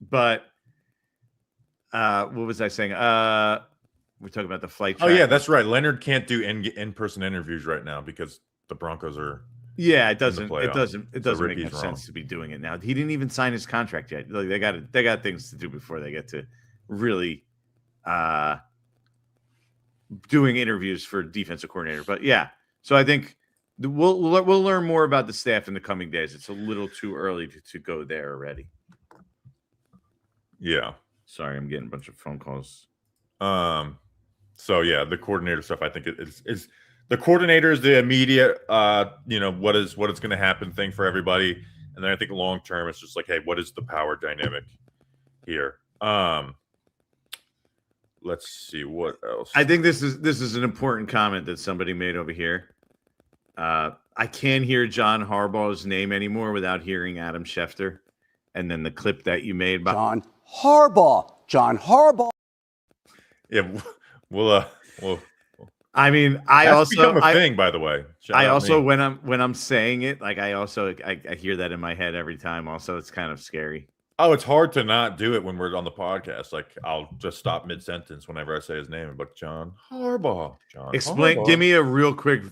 But what was I saying? We're talking about the flight tracker. Oh yeah, that's right. Leonard can't do in-person interviews right now because the Broncos are. Yeah, it doesn't make much sense to be doing it now. He didn't even sign his contract yet. They got things to do before they get to really doing interviews for defensive coordinator. But yeah, so I think we'll learn more about the staff in the coming days. It's a little too early to go there already. Yeah. Sorry, I'm getting a bunch of phone calls. So yeah, the coordinator stuff, I think is the coordinator is the immediate, what is going to happen thing for everybody. And then I think long term, it's just like, hey, what is the power dynamic here? Let's see what else. I think this is an important comment that somebody made over here. I can't hear John Harbaugh's name anymore without hearing Adam Schefter, and then the clip that you made about John Harbaugh. Yeah, we'll. I mean, That's become a thing, by the way. When I'm saying it, like I hear that in my head every time. Also, it's kind of scary. Oh, it's hard to not do it when we're on the podcast. Like, I'll just stop mid-sentence whenever I say his name. But John Harbaugh. Explain. Give me a real quick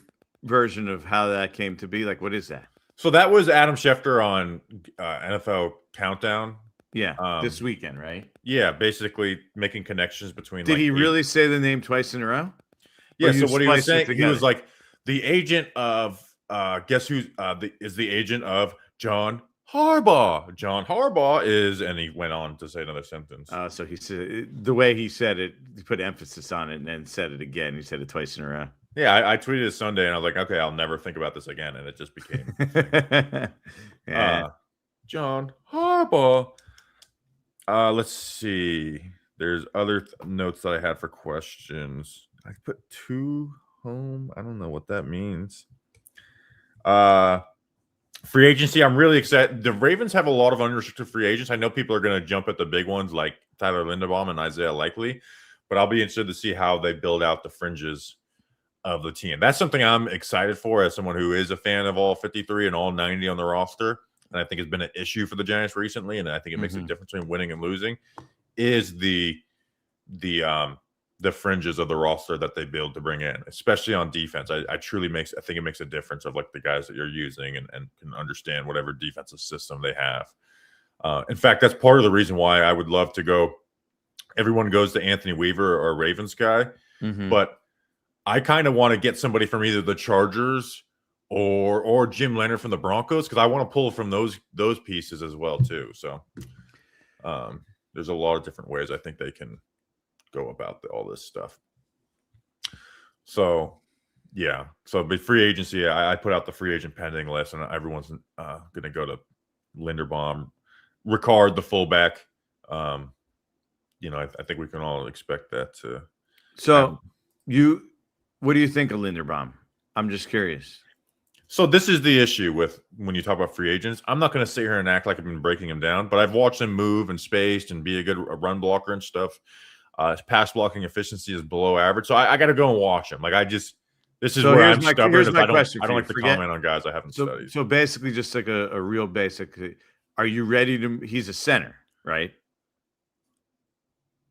version of how that came to be. Like, what is that? So that was Adam Schefter on NFL Countdown. Yeah, this weekend, right? Yeah, basically making connections between. Did he really say the name twice in a row? Yeah. So what he was saying, he was like the agent of guess who is the agent of John Harbaugh. John Harbaugh is, and he went on to say another sentence. So he said the way he said it, he put emphasis on it and then said it again. He said it twice in a row. Yeah, I tweeted it Sunday, and I was like, okay, I'll never think about this again, and it just became yeah. John Harbaugh. Let's see. There's other notes that I had for questions. I put 2 home. I don't know what that means. Free agency. I'm really excited. The Ravens have a lot of unrestricted free agents. I know people are going to jump at the big ones like Tyler Linderbaum and Isaiah Likely, but I'll be interested to see how they build out the fringes of the team. That's something I'm excited for as someone who is a fan of all 53 and all 90 on the roster. And I think it's been an issue for the Giants recently, and I think it makes a difference between winning and losing, is the fringes of the roster that they build to bring in, especially on defense. I think it makes a difference of like the guys that you're using and can understand whatever defensive system they have. In fact, that's part of the reason why I would love to go. Everyone goes to Anthony Weaver or Ravens guy, but I kind of want to get somebody from either the Chargers or Jim Leonard from the Broncos, because I want to pull from those pieces as well too. So there's a lot of different ways I think they can go about all this stuff. So yeah, so but free agency, I put out the free agent pending list, and everyone's going to go to Linderbaum, Ricard, the fullback. I think we can all expect that to. So what do you think of Linderbaum? I'm just curious. So this is the issue with when you talk about free agents. I'm not going to sit here and act like I've been breaking him down, but I've watched him move and spaced and be a good run blocker and stuff. His pass blocking efficiency is below average. So I got to go and watch him. This is where I'm stubborn. Here's my question. I don't like to comment on guys I haven't studied. So basically just like a real basic, are you ready to, he's a center, right?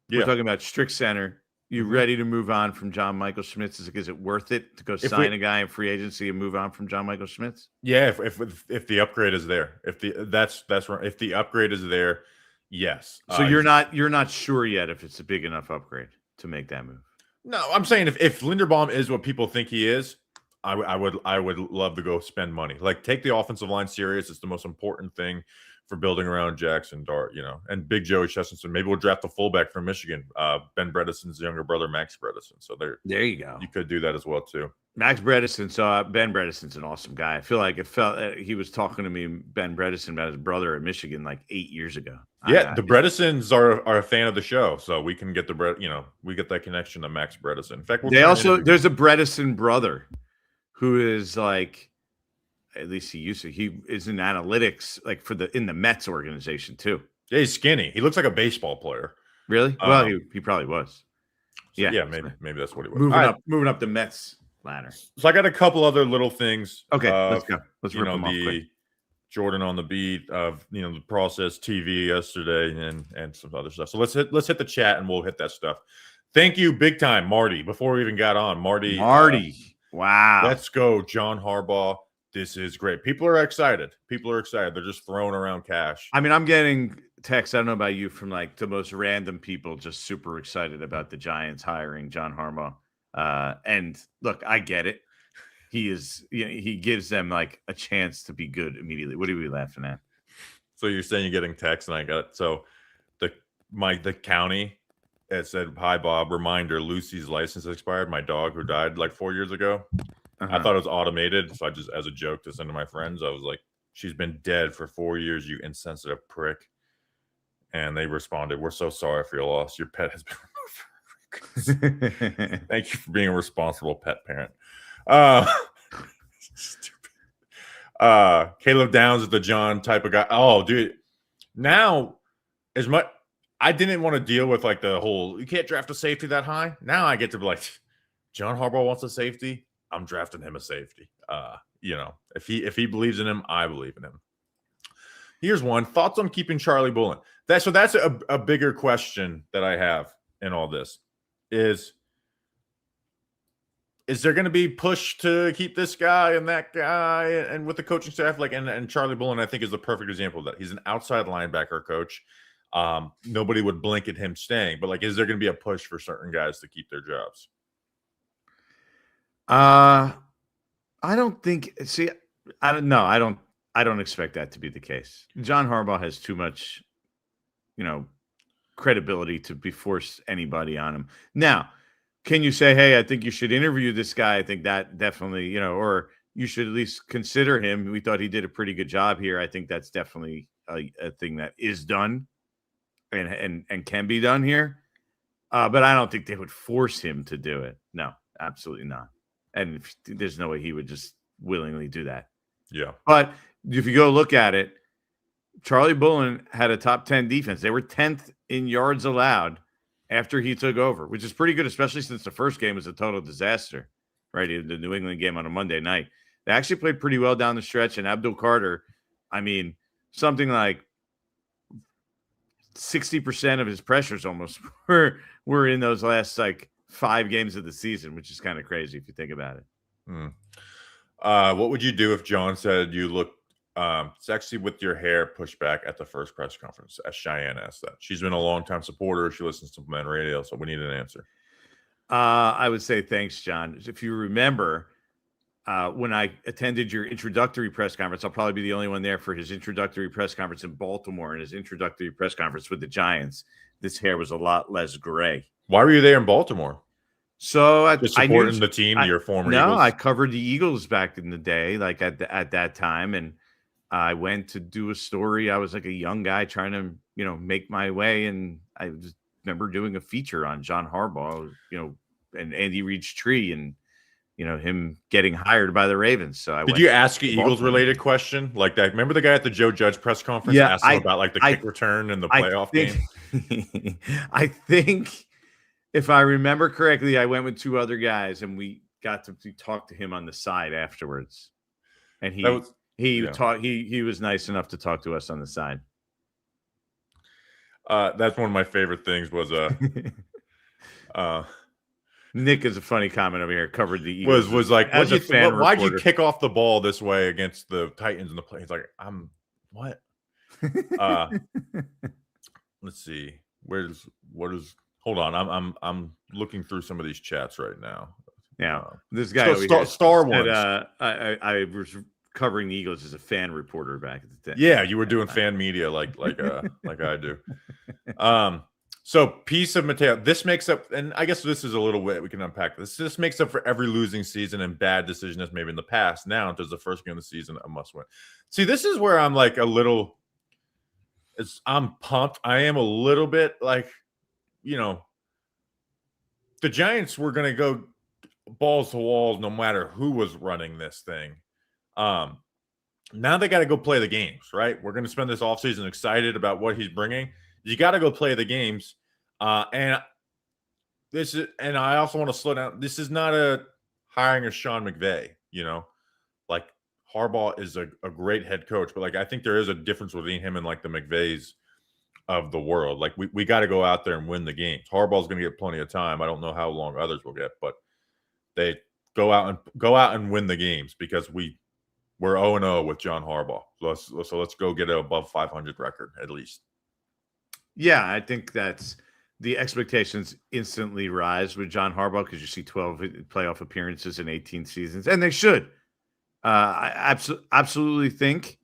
Yeah. We're talking about strict center. You ready to move on from John Michael Schmitz? Is it worth it to go sign a guy in free agency and move on from John Michael Schmitz? Yeah, if the upgrade is there, that's right. If the upgrade is there, yes. So you're not sure yet if it's a big enough upgrade to make that move. No, I'm saying if Linderbaum is what people think he is, I would love to go spend money. Like, take the offensive line serious. It's the most important thing for building around Jaxson Dart, and Big Joey Chesterton. Maybe we'll draft a fullback from Michigan, Ben Bredesen's younger brother, Max Bredesen. So there you go. You could do that as well too. Max Bredesen. So Ben Bredesen's an awesome guy. I feel like he was talking to me, Ben Bredesen, about his brother at Michigan like 8 years ago. Yeah, the Bredesens are a fan of the show, so we can get we get that connection to Max Bredesen. In fact, there's a Bredesen brother who is like, at least he is in analytics, like in the Mets organization too. Yeah, he's skinny. He looks like a baseball player. Really? Well, he probably was. So yeah, maybe that's what he was. Moving up the Mets ladder. So I got a couple other little things. Okay, let's go. Let's rip them off quick. Jordan on the beat of the process TV yesterday and some other stuff. So let's hit the chat and we'll hit that stuff. Thank you, big time, Marty. Before we even got on, Marty. Wow. Let's go, John Harbaugh. This is great. People are excited. They're just throwing around cash. I mean, I'm getting texts, I don't know about you, from like the most random people just super excited about the Giants hiring John Harbaugh. And look, I get it. He gives them like a chance to be good immediately. What are we laughing at? So you're saying you're getting texts, and I got it. So the county, it said, "Hi Bob, reminder, Lucy's license expired. My dog who died like 4 years ago." I thought it was automated, so I just, as a joke to send to my friends, I was like, "She's been dead for 4 years, you insensitive prick." And they responded, "We're so sorry for your loss. Your pet has been removed." Thank you for being a responsible pet parent. Stupid. Caleb Downs is the John type of guy. Oh, dude. Now, as much I didn't want to deal with like the whole, you can't draft a safety that high. Now I get to be like, John Harbaugh wants a safety. I'm drafting him a safety. If he believes in him, I believe in him. Here's one. Thoughts on keeping Charlie Bullen? That's a bigger question that I have in all this. Is there going to be push to keep this guy and that guy and with the coaching staff? And Charlie Bullen, I think, is the perfect example of that. He's an outside linebacker coach. Nobody would blink at him staying, but is there going to be a push for certain guys to keep their jobs? I don't think. See, I don't know. I I don't expect that to be the case. John Harbaugh has too much, credibility to be forced anybody on him. Now, can you say, hey, I think you should interview this guy? I think that definitely, or you should at least consider him. We thought he did a pretty good job here. I think that's definitely a thing that is done and can be done here. But I don't think they would force him to do it. No, absolutely not. And there's no way he would just willingly do that. Yeah. But if you go look at it, Charlie Bullen had a top 10 defense. They were 10th in yards allowed after he took over, which is pretty good, especially since the first game was a total disaster, right? The New England game on a Monday night. They actually played pretty well down the stretch, and Abdul Carter, something like 60% of his pressures almost were in those last 5 games of the season, which is kind of crazy if you think about it. What would you do if John said you look sexy with your hair pushed back at the first press conference? As Cheyenne asked that. She's been a longtime supporter. She listens to Man Radio, so we need an answer. I would say thanks, John. If you remember, when I attended your introductory press conference, I'll probably be the only one there for his introductory press conference in Baltimore and his introductory press conference with the Giants. This hair was a lot less gray. Why were you there in Baltimore? So just supporting the team, your former Eagles? I covered the Eagles back in the day, at that time, and I went to do a story. I was like a young guy trying to, make my way, and I just remember doing a feature on John Harbaugh, and Andy Reid's tree, and him getting hired by the Ravens. So did you ask an Eagles related question like that? Remember the guy at the Joe Judge press conference? Yeah, asked him about the kick return in the playoff game. I think if I remember correctly, I went with 2 other guys, and we got to talk to him on the side afterwards. And he was nice enough to talk to us on the side. That's one of my favorite things was Nick is a funny comment over here. Covered the Eagles. Was like, why'd you kick off the ball this way against the Titans in the play? He's like, what? Let's see. Hold on. I'm looking through some of these chats right now. Yeah, this guy over here Star Wars. Said, I was covering the Eagles as a fan reporter back at the time. Yeah, you were doing fan media like I do. So piece of Mateo, this makes up, and I guess this is a little bit we can unpack this. This makes up for every losing season and bad decisions maybe in the past. Now does the first game of the season a must win? See, this is where I'm I'm pumped. I am a little bit the Giants were going to go balls to walls no matter who was running this thing. Now they got to go play the games, right? We're going to spend this offseason excited about what he's bringing. You got to go play the games. And I also want to slow down. This is not a hiring of Sean McVay, Harbaugh is a great head coach, but I think there is a difference between him and the McVays of the world. We got to go out there and win the games. Harbaugh's going to get plenty of time. I don't know how long others will get, but they go out and win the games because we're 0-0 with John Harbaugh. So let's go get an above 500 record at least. Yeah, I think that's the expectations instantly rise with John Harbaugh because you see 12 playoff appearances in 18 seasons, and they should. I absolutely think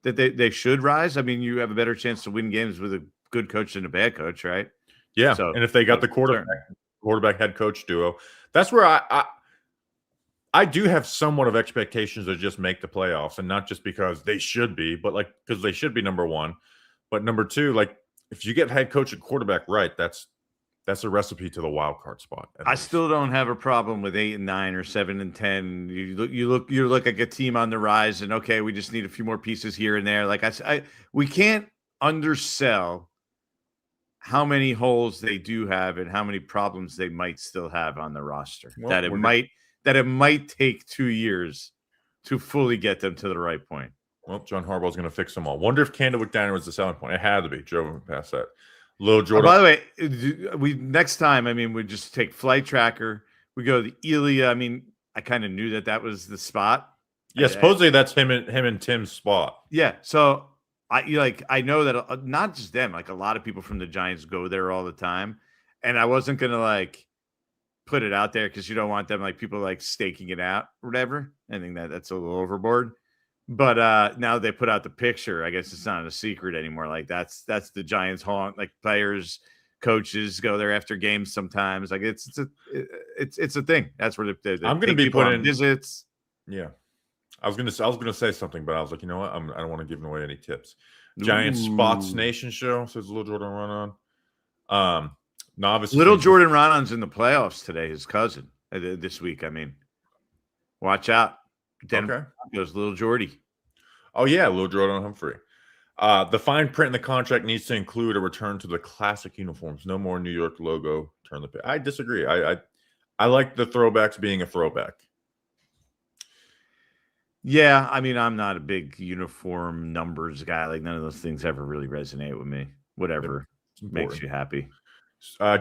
that they should rise. I mean, you have a better chance to win games with a good coach than a bad coach, right? Yeah, so, and if they got the quarterback head coach duo, that's where I do have somewhat of expectations to just make the playoffs, and not just because they should be, but because they should be number one. But number two, if you get head coach and quarterback right, that's a recipe to the wild card spot. I still don't have a problem with 8 and 9 or 7 and 10. You look like a team on the rise, and okay, we just need a few more pieces here and there. We can't undersell how many holes they do have and how many problems they might still have on the roster. Well, it might take 2 years to fully get them to the right point. Well, John Harbaugh is going to fix them all. Wonder if Candlewick Diner was the selling point. It had to be. Drove past that. Little Jordan. By the way, next time, we just take Flight Tracker. We go to the Elia. I kind of knew that was the spot. Yeah, supposedly that's him and Tim's spot. Yeah, so I know that not just them, a lot of people from the Giants go there all the time, and I wasn't gonna put it out there because you don't want them people staking it out or whatever. I think that's a little overboard. But now they put out the picture. I guess it's not a secret anymore. Like that's the Giants haunt. Like players, coaches go there after games sometimes. Like it's a thing. That's where they I'm going to take be people on putting visits. Yeah. I was gonna say something, but I was like, you know what? I don't want to give away any tips. Giants Spots Ooh. Nation show says Little Jordan run on. Novice Little thinks- Jordan Raaan's in the playoffs today. His cousin this week. I mean, watch out. Denver goes Little Jordy. Oh yeah, Little Jordan Humphrey. The fine print in the contract needs to include a return to the classic uniforms. No more New York logo. Turn the page. I disagree. I like the throwbacks being a throwback. Yeah, I mean, I'm not a big uniform numbers guy. Like none of those things ever really resonate with me. Whatever makes you happy.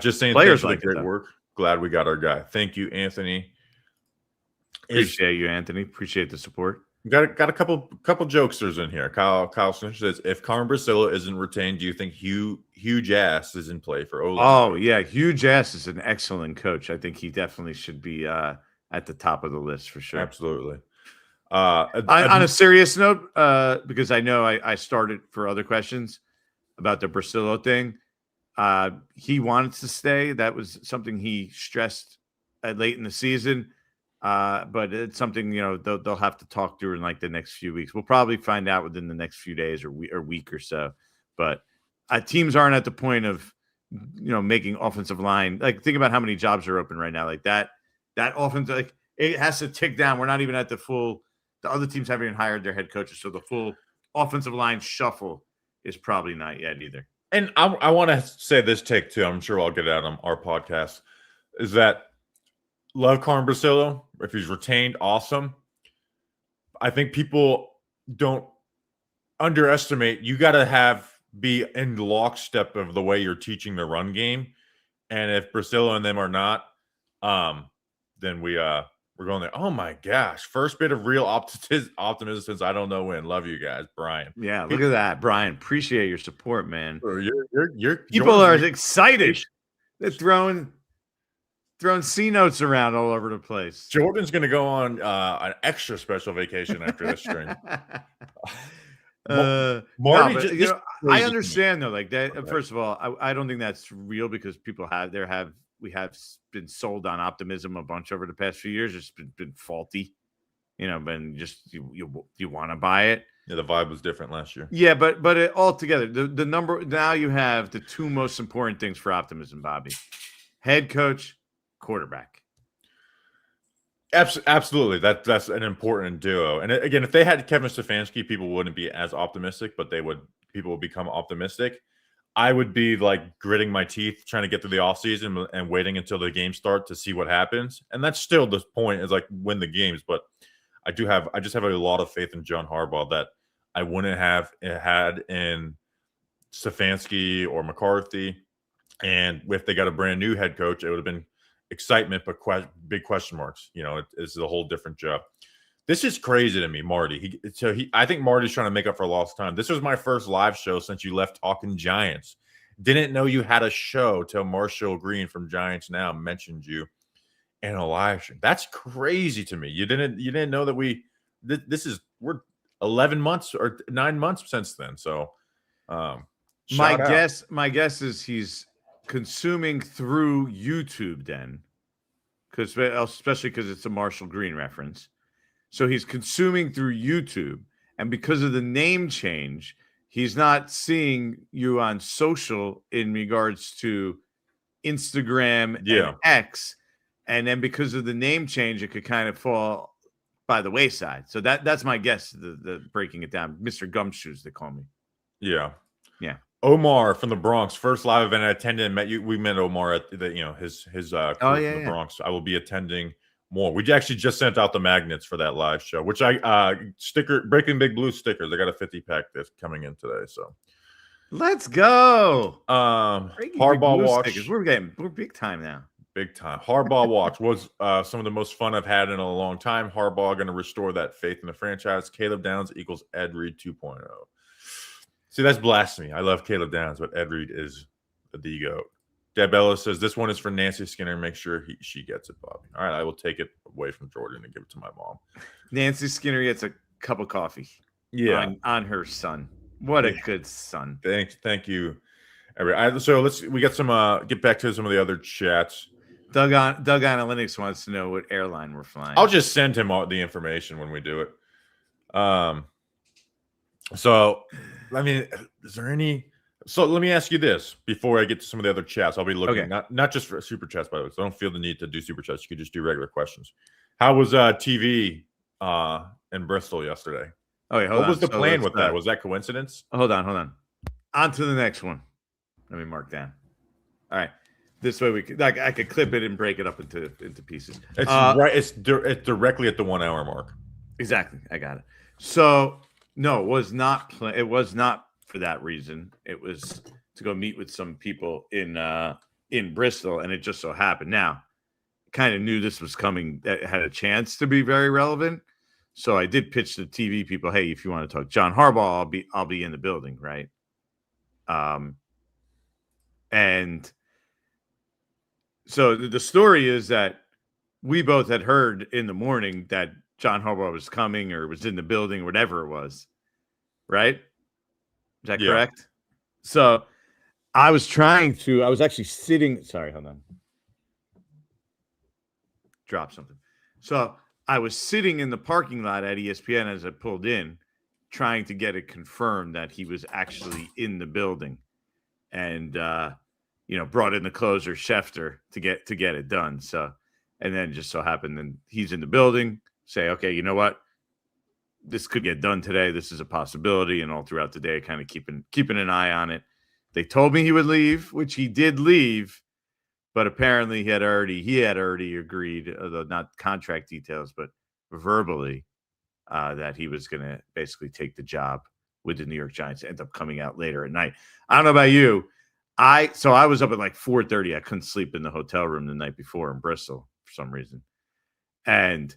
Just saying, Players thanks for like the great work. Glad we got our guy. Thank you, Anthony. Appreciate you, Anthony. Appreciate the support. Got a couple jokesters in here. Kyle Smith says, if Carmen Bracilla isn't retained, do you think huge ass is in play for Ola? Oh yeah, huge ass is an excellent coach. I think he definitely should be at the top of the list for sure. Absolutely. On a serious note, because I know I started for other questions about the Bracillo thing. He wanted to stay. That was something he stressed late in the season. But it's something, they'll have to talk through in like the next few weeks. We'll probably find out within the next few days or week or so. But teams aren't at the point of, making offensive line. Like think about how many jobs are open right now. Like that offense, like it has to tick down. We're not even at the full. The other teams haven't even hired their head coaches, so the full offensive line shuffle is probably not yet either. And I want to say this take too. I'm sure I'll get it out on our podcast. Is that love Carmen Bracillo? If he's retained, awesome. I think people don't underestimate. You got to be in lockstep of the way you're teaching the run game. And if Bracillo and them are not, then we're going there. Oh my gosh! First bit of real optimism since I don't know when. Love you guys, Brian. Yeah, look at that, Brian. Appreciate your support, man. You're people are excited. They're throwing C notes around all over the place. Jordan's going to go on an extra special vacation after this stream. Marty, I understand though. Like that. Okay. First of all, I don't think that's real because people we have been sold on optimism a bunch over the past few years. It's been faulty, but just you want to buy it. Yeah, the vibe was different last year. Yeah, but altogether, the number now you have the two most important things for optimism, Bobby: head coach, quarterback. Absolutely, that's an important duo. And again, if they had Kevin Stefanski, people wouldn't be as optimistic, but people would become optimistic. I would be like gritting my teeth trying to get through the offseason and waiting until the games start to see what happens. And that's still the point, is like win the games. But I just have a lot of faith in John Harbaugh that I wouldn't have had in Stefanski or McCarthy. And if they got a brand new head coach, it would have been excitement, but big question marks. It's a whole different job. This is crazy to me, Marty. I think Marty's trying to make up for lost time. This was my first live show since you left Talking Giants. Didn't know you had a show till Marshall Green from Giants Now mentioned you in a live show. That's crazy to me. You didn't know that we're 11 months or 9 months since then. So my guess is he's consuming through YouTube then, especially because it's a Marshall Green reference. So he's consuming through YouTube, and because of the name change, he's not seeing you on social in regards to Instagram and X. And then because of the name change, it could kind of fall by the wayside. So that's my guess, the breaking it down. Mr. Gumshoes, they call me. Yeah. Yeah. Omar from the Bronx, first live event I attended and met you. We met Omar at his crew from the Bronx. I will be attending more. We actually just sent out the magnets for that live show, which Breaking Big Blue stickers. I got a 50-pack that's coming in today. So let's go. Harbaugh watch. Stickers. We're big time now. Big time. Harbaugh watch was some of the most fun I've had in a long time. Harbaugh going to restore that faith in the franchise. Caleb Downs equals Ed Reed 2.0. See, that's blasphemy. I love Caleb Downs, but Ed Reed is the GOAT. Deb Ellis says, this one is for Nancy Skinner. Make sure she gets it, Bobby. All right, I will take it away from Jordan and give it to my mom. Nancy Skinner gets a cup of coffee. Yeah. On her son. What a good son. Thank you. So we got some get back to some of the other chats. Doug Analytics wants to know what airline we're flying. I'll just send him all the information when we do it. So I mean, is there any? So let me ask you this before I get to some of the other chats. I'll be looking not just for super chats, by the way. So I don't feel the need to do super chats. You could just do regular questions. How was TV in Bristol yesterday? Oh, wait, what was the plan with that? Was that coincidence? Hold on. On to the next one. Let me mark down. All right. This way we could I could clip it and break it up into pieces. It's right. It's directly at the 1 hour mark. Exactly. I got it. So no, it was not it was not for that reason. It was to go meet with some people in Bristol, and it just so happened. Now, kind of knew this was coming. That had a chance to be very relevant. So I did pitch to the TV people, hey, if you want to talk John Harbaugh, I'll be in the building, right? And so the story is that we both had heard in the morning that John Harbaugh was coming or was in the building, whatever it was, right? Is that correct? So I was actually sitting. Sorry, hold on. Drop something. So I was sitting in the parking lot at ESPN as I pulled in, trying to get it confirmed that he was actually in the building, and brought in the closer Schefter to get it done. So, and then just so happened, then he's in the building. Say, okay, you know what? This could get done today. This is a possibility, and all throughout the day, kind of keeping an eye on it. They told me he would leave, which he did leave. But apparently he had already agreed, although not contract details, but verbally, that he was going to basically take the job with the New York Giants. End up coming out later at night. I don't know about you. I was up at like 4:30. I couldn't sleep in the hotel room the night before in Bristol for some reason. And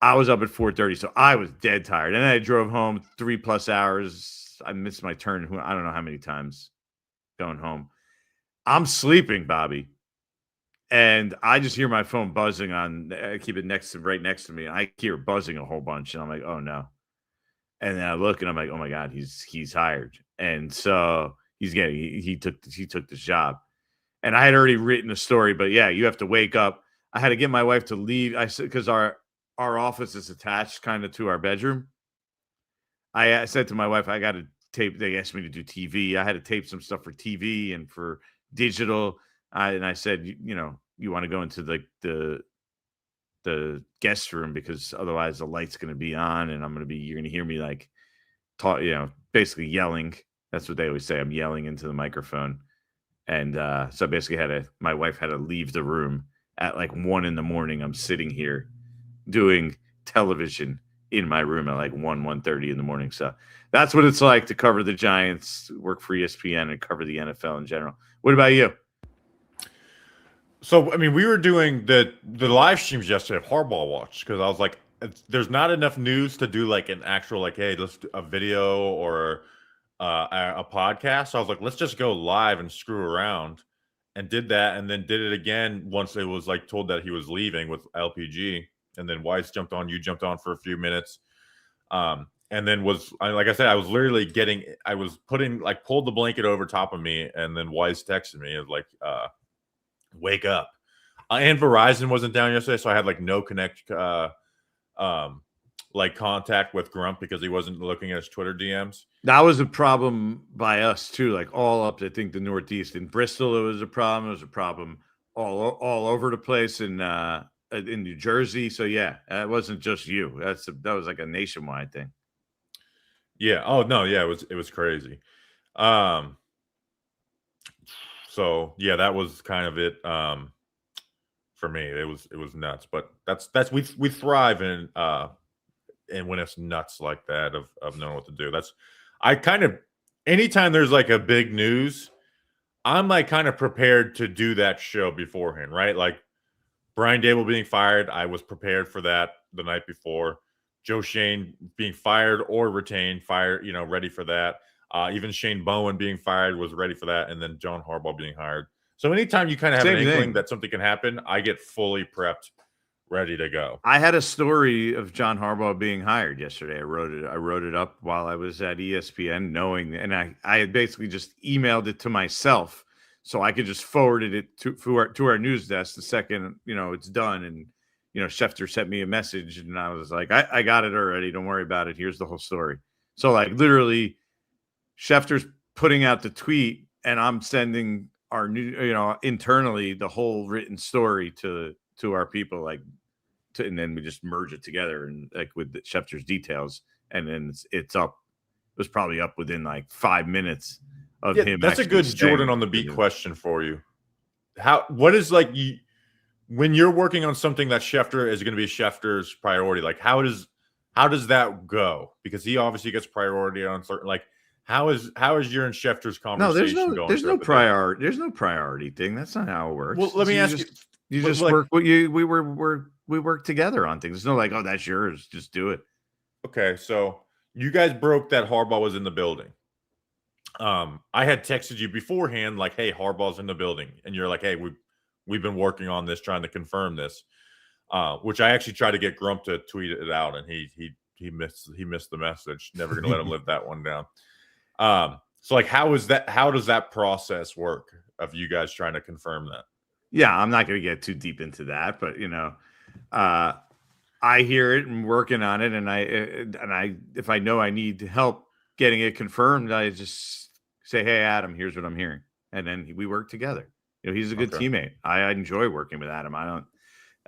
I was up at 4:30, so I was dead tired. And then I drove home 3+ hours. I missed my turn. I don't know how many times going home. I'm sleeping, Bobby. And I just hear my phone buzzing I keep it right next to me. And I hear it buzzing a whole bunch. And I'm like, oh no. And then I look and I'm like, oh my God, he's hired. And so he took this job. And I had already written a story, but yeah, you have to wake up. I had to get my wife to leave. I said, because our office is attached kind of to our bedroom. I said to my wife, I got to tape. They asked me to do TV. I had to tape some stuff for TV and for digital. And I said, you want to go into the guest room because otherwise the light's going to be on and you're going to hear me like talk, basically yelling. That's what they always say. I'm yelling into the microphone. And so basically my wife had to leave the room at like 1 a.m. I'm sitting here doing television in my room at like 1:30 in the morning. So that's what it's like to cover the Giants, work for ESPN, and cover the NFL in general. What about you? So, I mean, we were doing the live streams yesterday of Harbaugh Watch because I was like, there's not enough news to do like an actual, like, hey, let's do a video or a podcast. So I was like, let's just go live and screw around, and did that. And then did it again once it was like told that he was leaving with LPG. And then Weiss jumped on, you jumped on for a few minutes. And then like I said, I was literally pulled the blanket over top of me. And then Weiss texted me. It was like, wake up. And Verizon wasn't down yesterday, so I had like no contact with Grump because he wasn't looking at his Twitter DMs. That was a problem by us too, like all up I think the Northeast. In Bristol it was a problem. It was a problem all over the place in New Jersey. So yeah, it wasn't just you. That was like a nationwide thing. Yeah. Oh no, yeah, it was crazy. So yeah, that was kind of it for me. It was nuts, but that's we thrive in when it's nuts like that of knowing what to do. Anytime there's like a big news, I'm like kind of prepared to do that show beforehand, right? Like Brian Dable being fired, I was prepared for that the night before. Joe Schoen being fired or retained, ready for that. Even Shane Bowen being fired was ready for that, and then John Harbaugh being hired. So anytime you kind of have an inkling that something can happen, I get fully prepped ready to go. I had a story of John Harbaugh being hired yesterday. I wrote it up while I was at ESPN, knowing, and I had basically just emailed it to myself so I could just forward it to our news desk the second it's done. And Schefter sent me a message, and I was like, I got it already. Don't worry about it. Here's the whole story. So like literally, Schefter's putting out the tweet, and I'm sending our new internally the whole written story to our people, and then we just merge it together and like with the Schefter's details, and then it's up. It was probably up within like 5 minutes of him. That's a good Jordan on the beat question for you. What is like you when you're working on something that Schefter is going to be Schefter's priority? Like how does that go? Because he obviously gets priority on certain like. How is your and Schefter's conversation going? There's no priority. There's no priority thing. That's not how it works. Well, let me ask you. You just work. We work together on things. It's not like, oh, that's yours. Just do it. Okay, so you guys broke that Harbaugh was in the building. I had texted you beforehand, like, "Hey, Harbaugh's in the building," and you're like, "Hey, we've been working on this, trying to confirm this." Which I actually tried to get Grump to tweet it out, and he missed the message. Never gonna let him live that one down. So like, how does that process work of you guys trying to confirm that? Yeah, I'm not going to get too deep into that, but I hear it and working on it, and I if I know I need help getting it confirmed, I just say, "Hey, Adam, here's what I'm hearing," and then we work together. He's a good teammate. I enjoy working with Adam.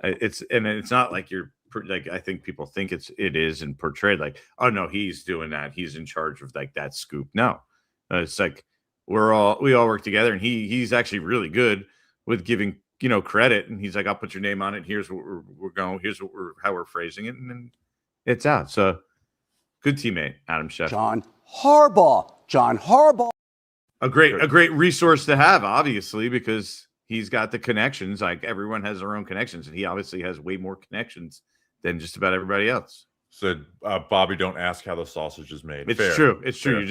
It's not like you're like I think people think it is and portrayed like, oh no, he's doing that. He's in charge of like that scoop. No, it's like we all work together, and he's actually really good with giving credit. And he's like, I'll put your name on it. Here's what we're going. Here's how we're phrasing it, and then it's out. So good teammate, Adam Schefter. John Harbaugh. A great resource to have, obviously, because he's got the connections. Like everyone has their own connections, and he obviously has way more connections than just about everybody else. So Bobby, don't ask how the sausage is made. It's true. It's true.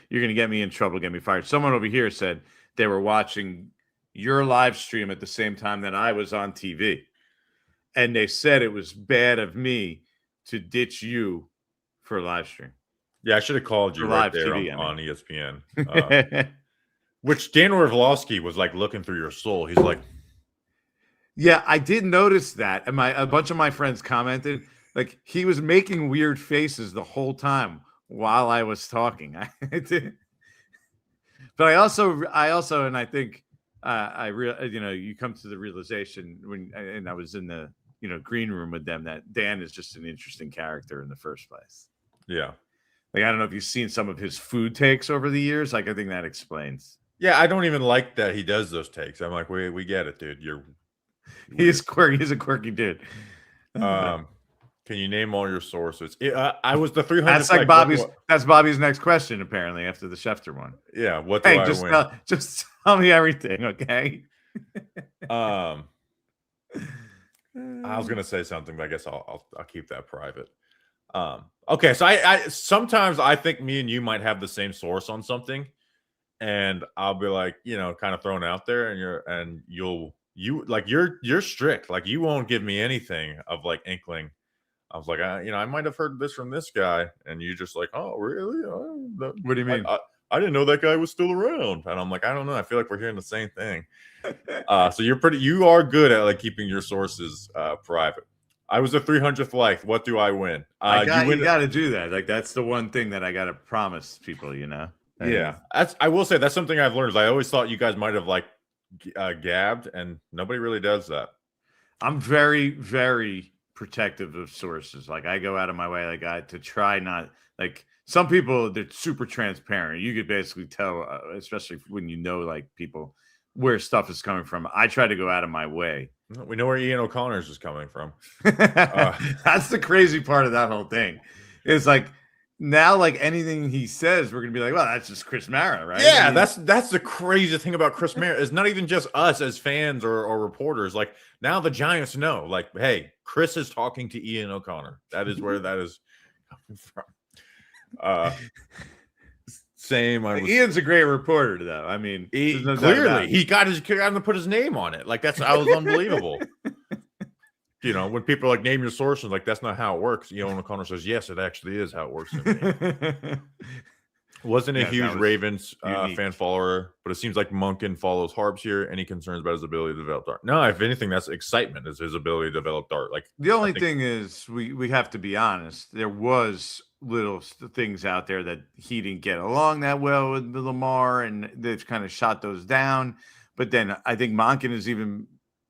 You're gonna get me in trouble, get me fired. Someone over here said they were watching your live stream at the same time that I was on TV, and they said it was bad of me to ditch you for a live stream. Yeah, I should have called you right there on ESPN. Which Dan Orlovsky was like looking through your soul. He's like, yeah, I did notice that. And a bunch of my friends commented, like he was making weird faces the whole time while I was talking. But I also, and I think you come to the realization and I was in the, green room with them that Dan is just an interesting character in the first place. Yeah. Like, I don't know if you've seen some of his food takes over the years. Like, I think that explains. Yeah, I don't even like that he does those takes. I'm like, we get it, dude. He's quirky. He's a quirky dude. Can you name all your sources? I was the 300. That's like Bobby's. That's Bobby's next question, apparently, after the Schefter one. Yeah. What do I win? Just tell me everything, okay? I was gonna say something, but I guess I'll keep that private. Okay, so I sometimes I think me and you might have the same source on something, and I'll be like, kind of thrown out there, and you're strict, like you won't give me anything of like inkling. I was like, I might have heard this from this guy, and you just like, oh really? What do you mean? I didn't know that guy was still around, and I'm like, I don't know. I feel like we're hearing the same thing. So you are good at like keeping your sources private. I was the 300th like. What do I win? You got to do that. Like that's the one thing that I got to promise people. Yeah, I will say that's something I've learned. Is I always thought you guys might have like gabbed, and nobody really does that. I'm very, very protective of sources. Like I go out of my way, to try not like some people. They're super transparent. You could basically tell, especially when like people where stuff is coming from. I try to go out of my way. We know where Ian O'Connor's is coming from. That's the crazy part of that whole thing. It's like now, like anything he says, we're gonna be like, well, that's just Chris Mara, right? Yeah, that's the crazy thing about Chris Mara. It's not even just us as fans or reporters. Like now the Giants know, like, hey, Chris is talking to Ian O'Connor. That is where that is coming from. Same. Ian's a great reporter, though. I mean, clearly he got him to put his name on it. Like I was unbelievable. you know, when people are like, name your sources, like, that's not how it works. Ian O'Connor says, yes, it actually is how it works. Wasn't a Yes, huge that was Ravens unique. fan follower, but it seems like Monken follows Harbs here. Any concerns about his ability to develop Dart? No, if anything, that's excitement, is his ability to develop Dart. Like, The only thing is, we have to be honest. There was little things out there that he didn't get along that well with Lamar, and they've kind of shot those down. But then I think Monken has even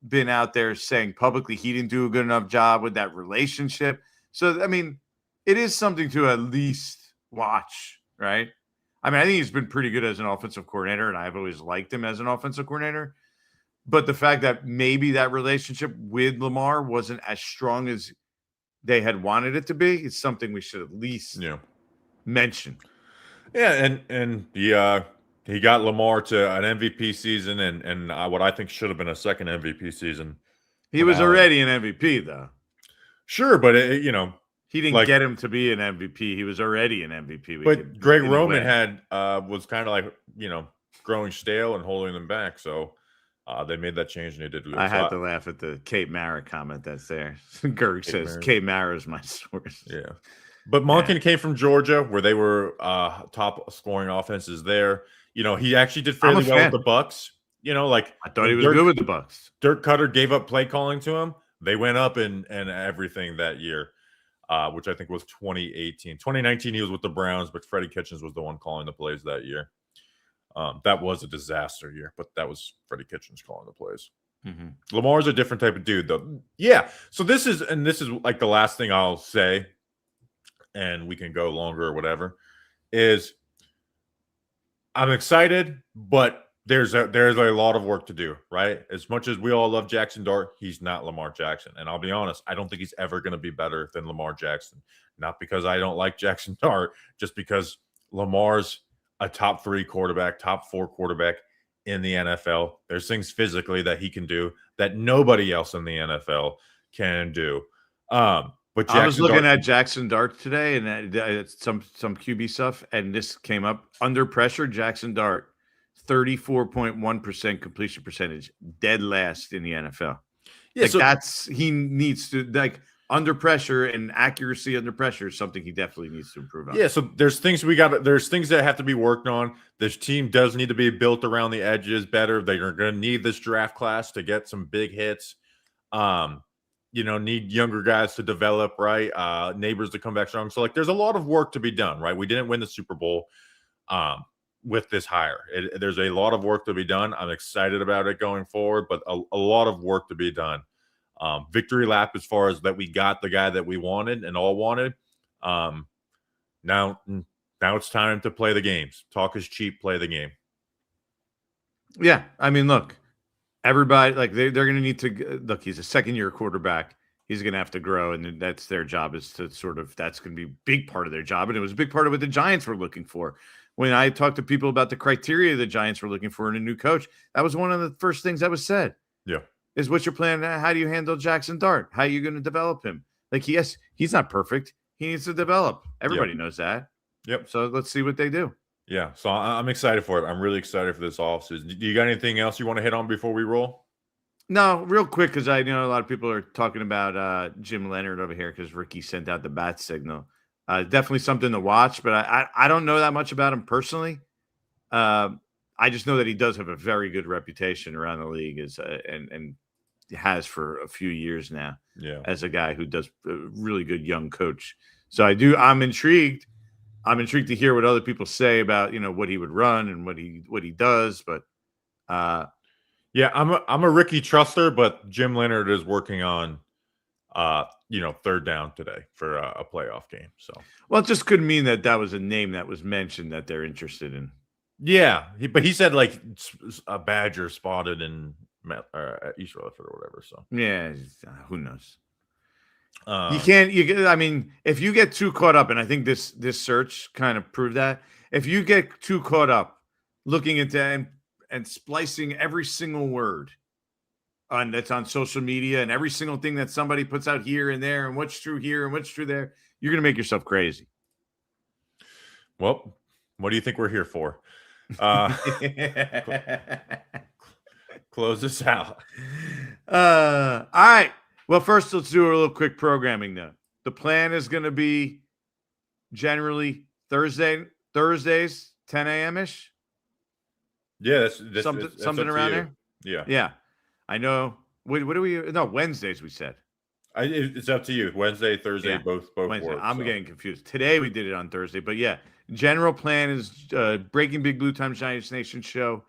been out there saying publicly he didn't do a good enough job with that relationship. So I mean, it is something to at least watch, right? I mean, I think he's been pretty good as an offensive coordinator, and I've always liked him as an offensive coordinator. But the fact that maybe that relationship with Lamar wasn't as strong as they had wanted it to be is something we should at least mention. Yeah, and he got Lamar to an MVP season and what I think should have been a second MVP season. He was already an MVP, though. Sure, but you know, he didn't get him to be an MVP. He was already an MVP. But Greg Roman was kind of like, you know, growing stale and holding them back. So they made that change and they did. I had to laugh at the Kate Mara comment that's there. Gerg says Kate Mara is my source. Yeah. But Monken came from Georgia, where they were top scoring offenses there. You know, he actually did fairly well with the Bucks. You know, like, I thought he was good with the Bucks. Dirk Cutter gave up play calling to him. They went up and everything that year, which I think was 2018. 2019, he was with the Browns, but Freddie Kitchens was the one calling the plays that year. That was a disaster year, but that was Freddie Kitchens calling the plays. Mm-hmm. Lamar's a different type of dude, though. Yeah. So this is like the last thing I'll say, and we can go longer or whatever, is I'm excited, but there's a lot of work to do, right? As much as we all love Jaxson Dart, he's not Lamar Jackson. And I'll be honest, I don't think he's ever going to be better than Lamar Jackson. Not because I don't like Jaxson Dart, just because Lamar's a top 3 quarterback, top 4 quarterback in the NFL. There's things physically that he can do that nobody else in the NFL can do. But Jaxson I was looking at Jaxson Dart today, and some QB stuff, and this came up under pressure. Jaxson Dart, 34.1% completion percentage, dead last in the NFL. Yeah, like, so he needs to, like, under pressure and accuracy under pressure is something he definitely needs to improve on. Yeah, so there's things that have to be worked on. This team does need to be built around the edges better. They are going to need this draft class to get some big hits. You know, need younger guys to develop, right? Neighbors to come back strong. So, like, there's a lot of work to be done, right? We didn't win the Super Bowl with this hire. There's a lot of work to be done. I'm excited about it going forward, but a lot of work to be done. Victory lap as far as that we got the guy that we wanted and all wanted. Now it's time to play the games. Talk is cheap. Play the game. Yeah, I mean, look. Everybody, like, they're going to need to look. He's a second-year quarterback. He's going to have to grow, and that's their job. Is to that's going to be a big part of their job, and it was a big part of what the Giants were looking for. When I talked to people about the criteria the Giants were looking for in a new coach, that was one of the first things that was said. Yeah, is what's your plan? How do you handle Jaxson Dart? How are you going to develop him? Like, yes, he's not perfect. He needs to develop. Everybody knows that. Yep. So let's see what they do. Yeah, so I'm excited for it. I'm really excited for this offseason. Do you got anything else you want to hit on before we roll? No, real quick, because I know a lot of people are talking about Jim Leonard over here because Ricky sent out the bat signal. Definitely something to watch, but I don't know that much about him personally. I just know that he does have a very good reputation around the league and has for a few years now. Yeah, as a guy who does a really good young coach. So I'm intrigued. I'm intrigued to hear what other people say about, you know, what he would run and what he does. But yeah, I'm a Ricky truster, but Jim Leonard is working on third down today for a playoff game. So, well, it just could mean that was a name that was mentioned that they're interested in. Yeah, but he said like a Badger spotted in East Rutherford or whatever. So yeah, who knows? I mean, if you get too caught up, and I think this search kind of proved that, if you get too caught up looking into and splicing every single word that's on social media and every single thing that somebody puts out here and there and what's true here and what's true there, you're going to make yourself crazy. Well, what do you think we're here for? Close this out. All right. Well, first, let's do a little quick programming though. The plan is going to be generally Thursdays, 10 a.m. ish. Yeah, that's Something up to around you. there. Yeah. Yeah, I know. What do we? No, Wednesdays we said. It's up to you. Wednesday, Thursday, Yeah, both Wednesday. work. I'm so. getting confused. Today we did it on Thursday, but yeah, general plan is Breaking Big Blue Times Giants Nation show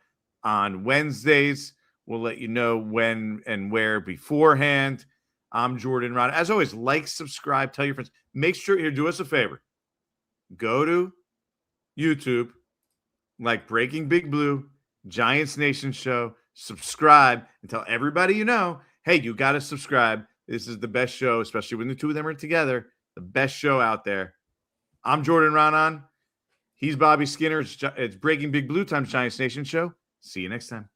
on Wednesdays. We'll let you know when and where beforehand. I'm Jordan Raanan. As always, like, subscribe, tell your friends. Make sure you do us a favor. Go to YouTube, like Breaking Big Blue, Giants Nation show, subscribe, and tell everybody you know, hey, you got to subscribe. This is the best show, especially when the two of them are together. The best show out there. I'm Jordan Raanan. He's Bobby Skinner. It's Breaking Big Blue Times Giants Nation show. See you next time.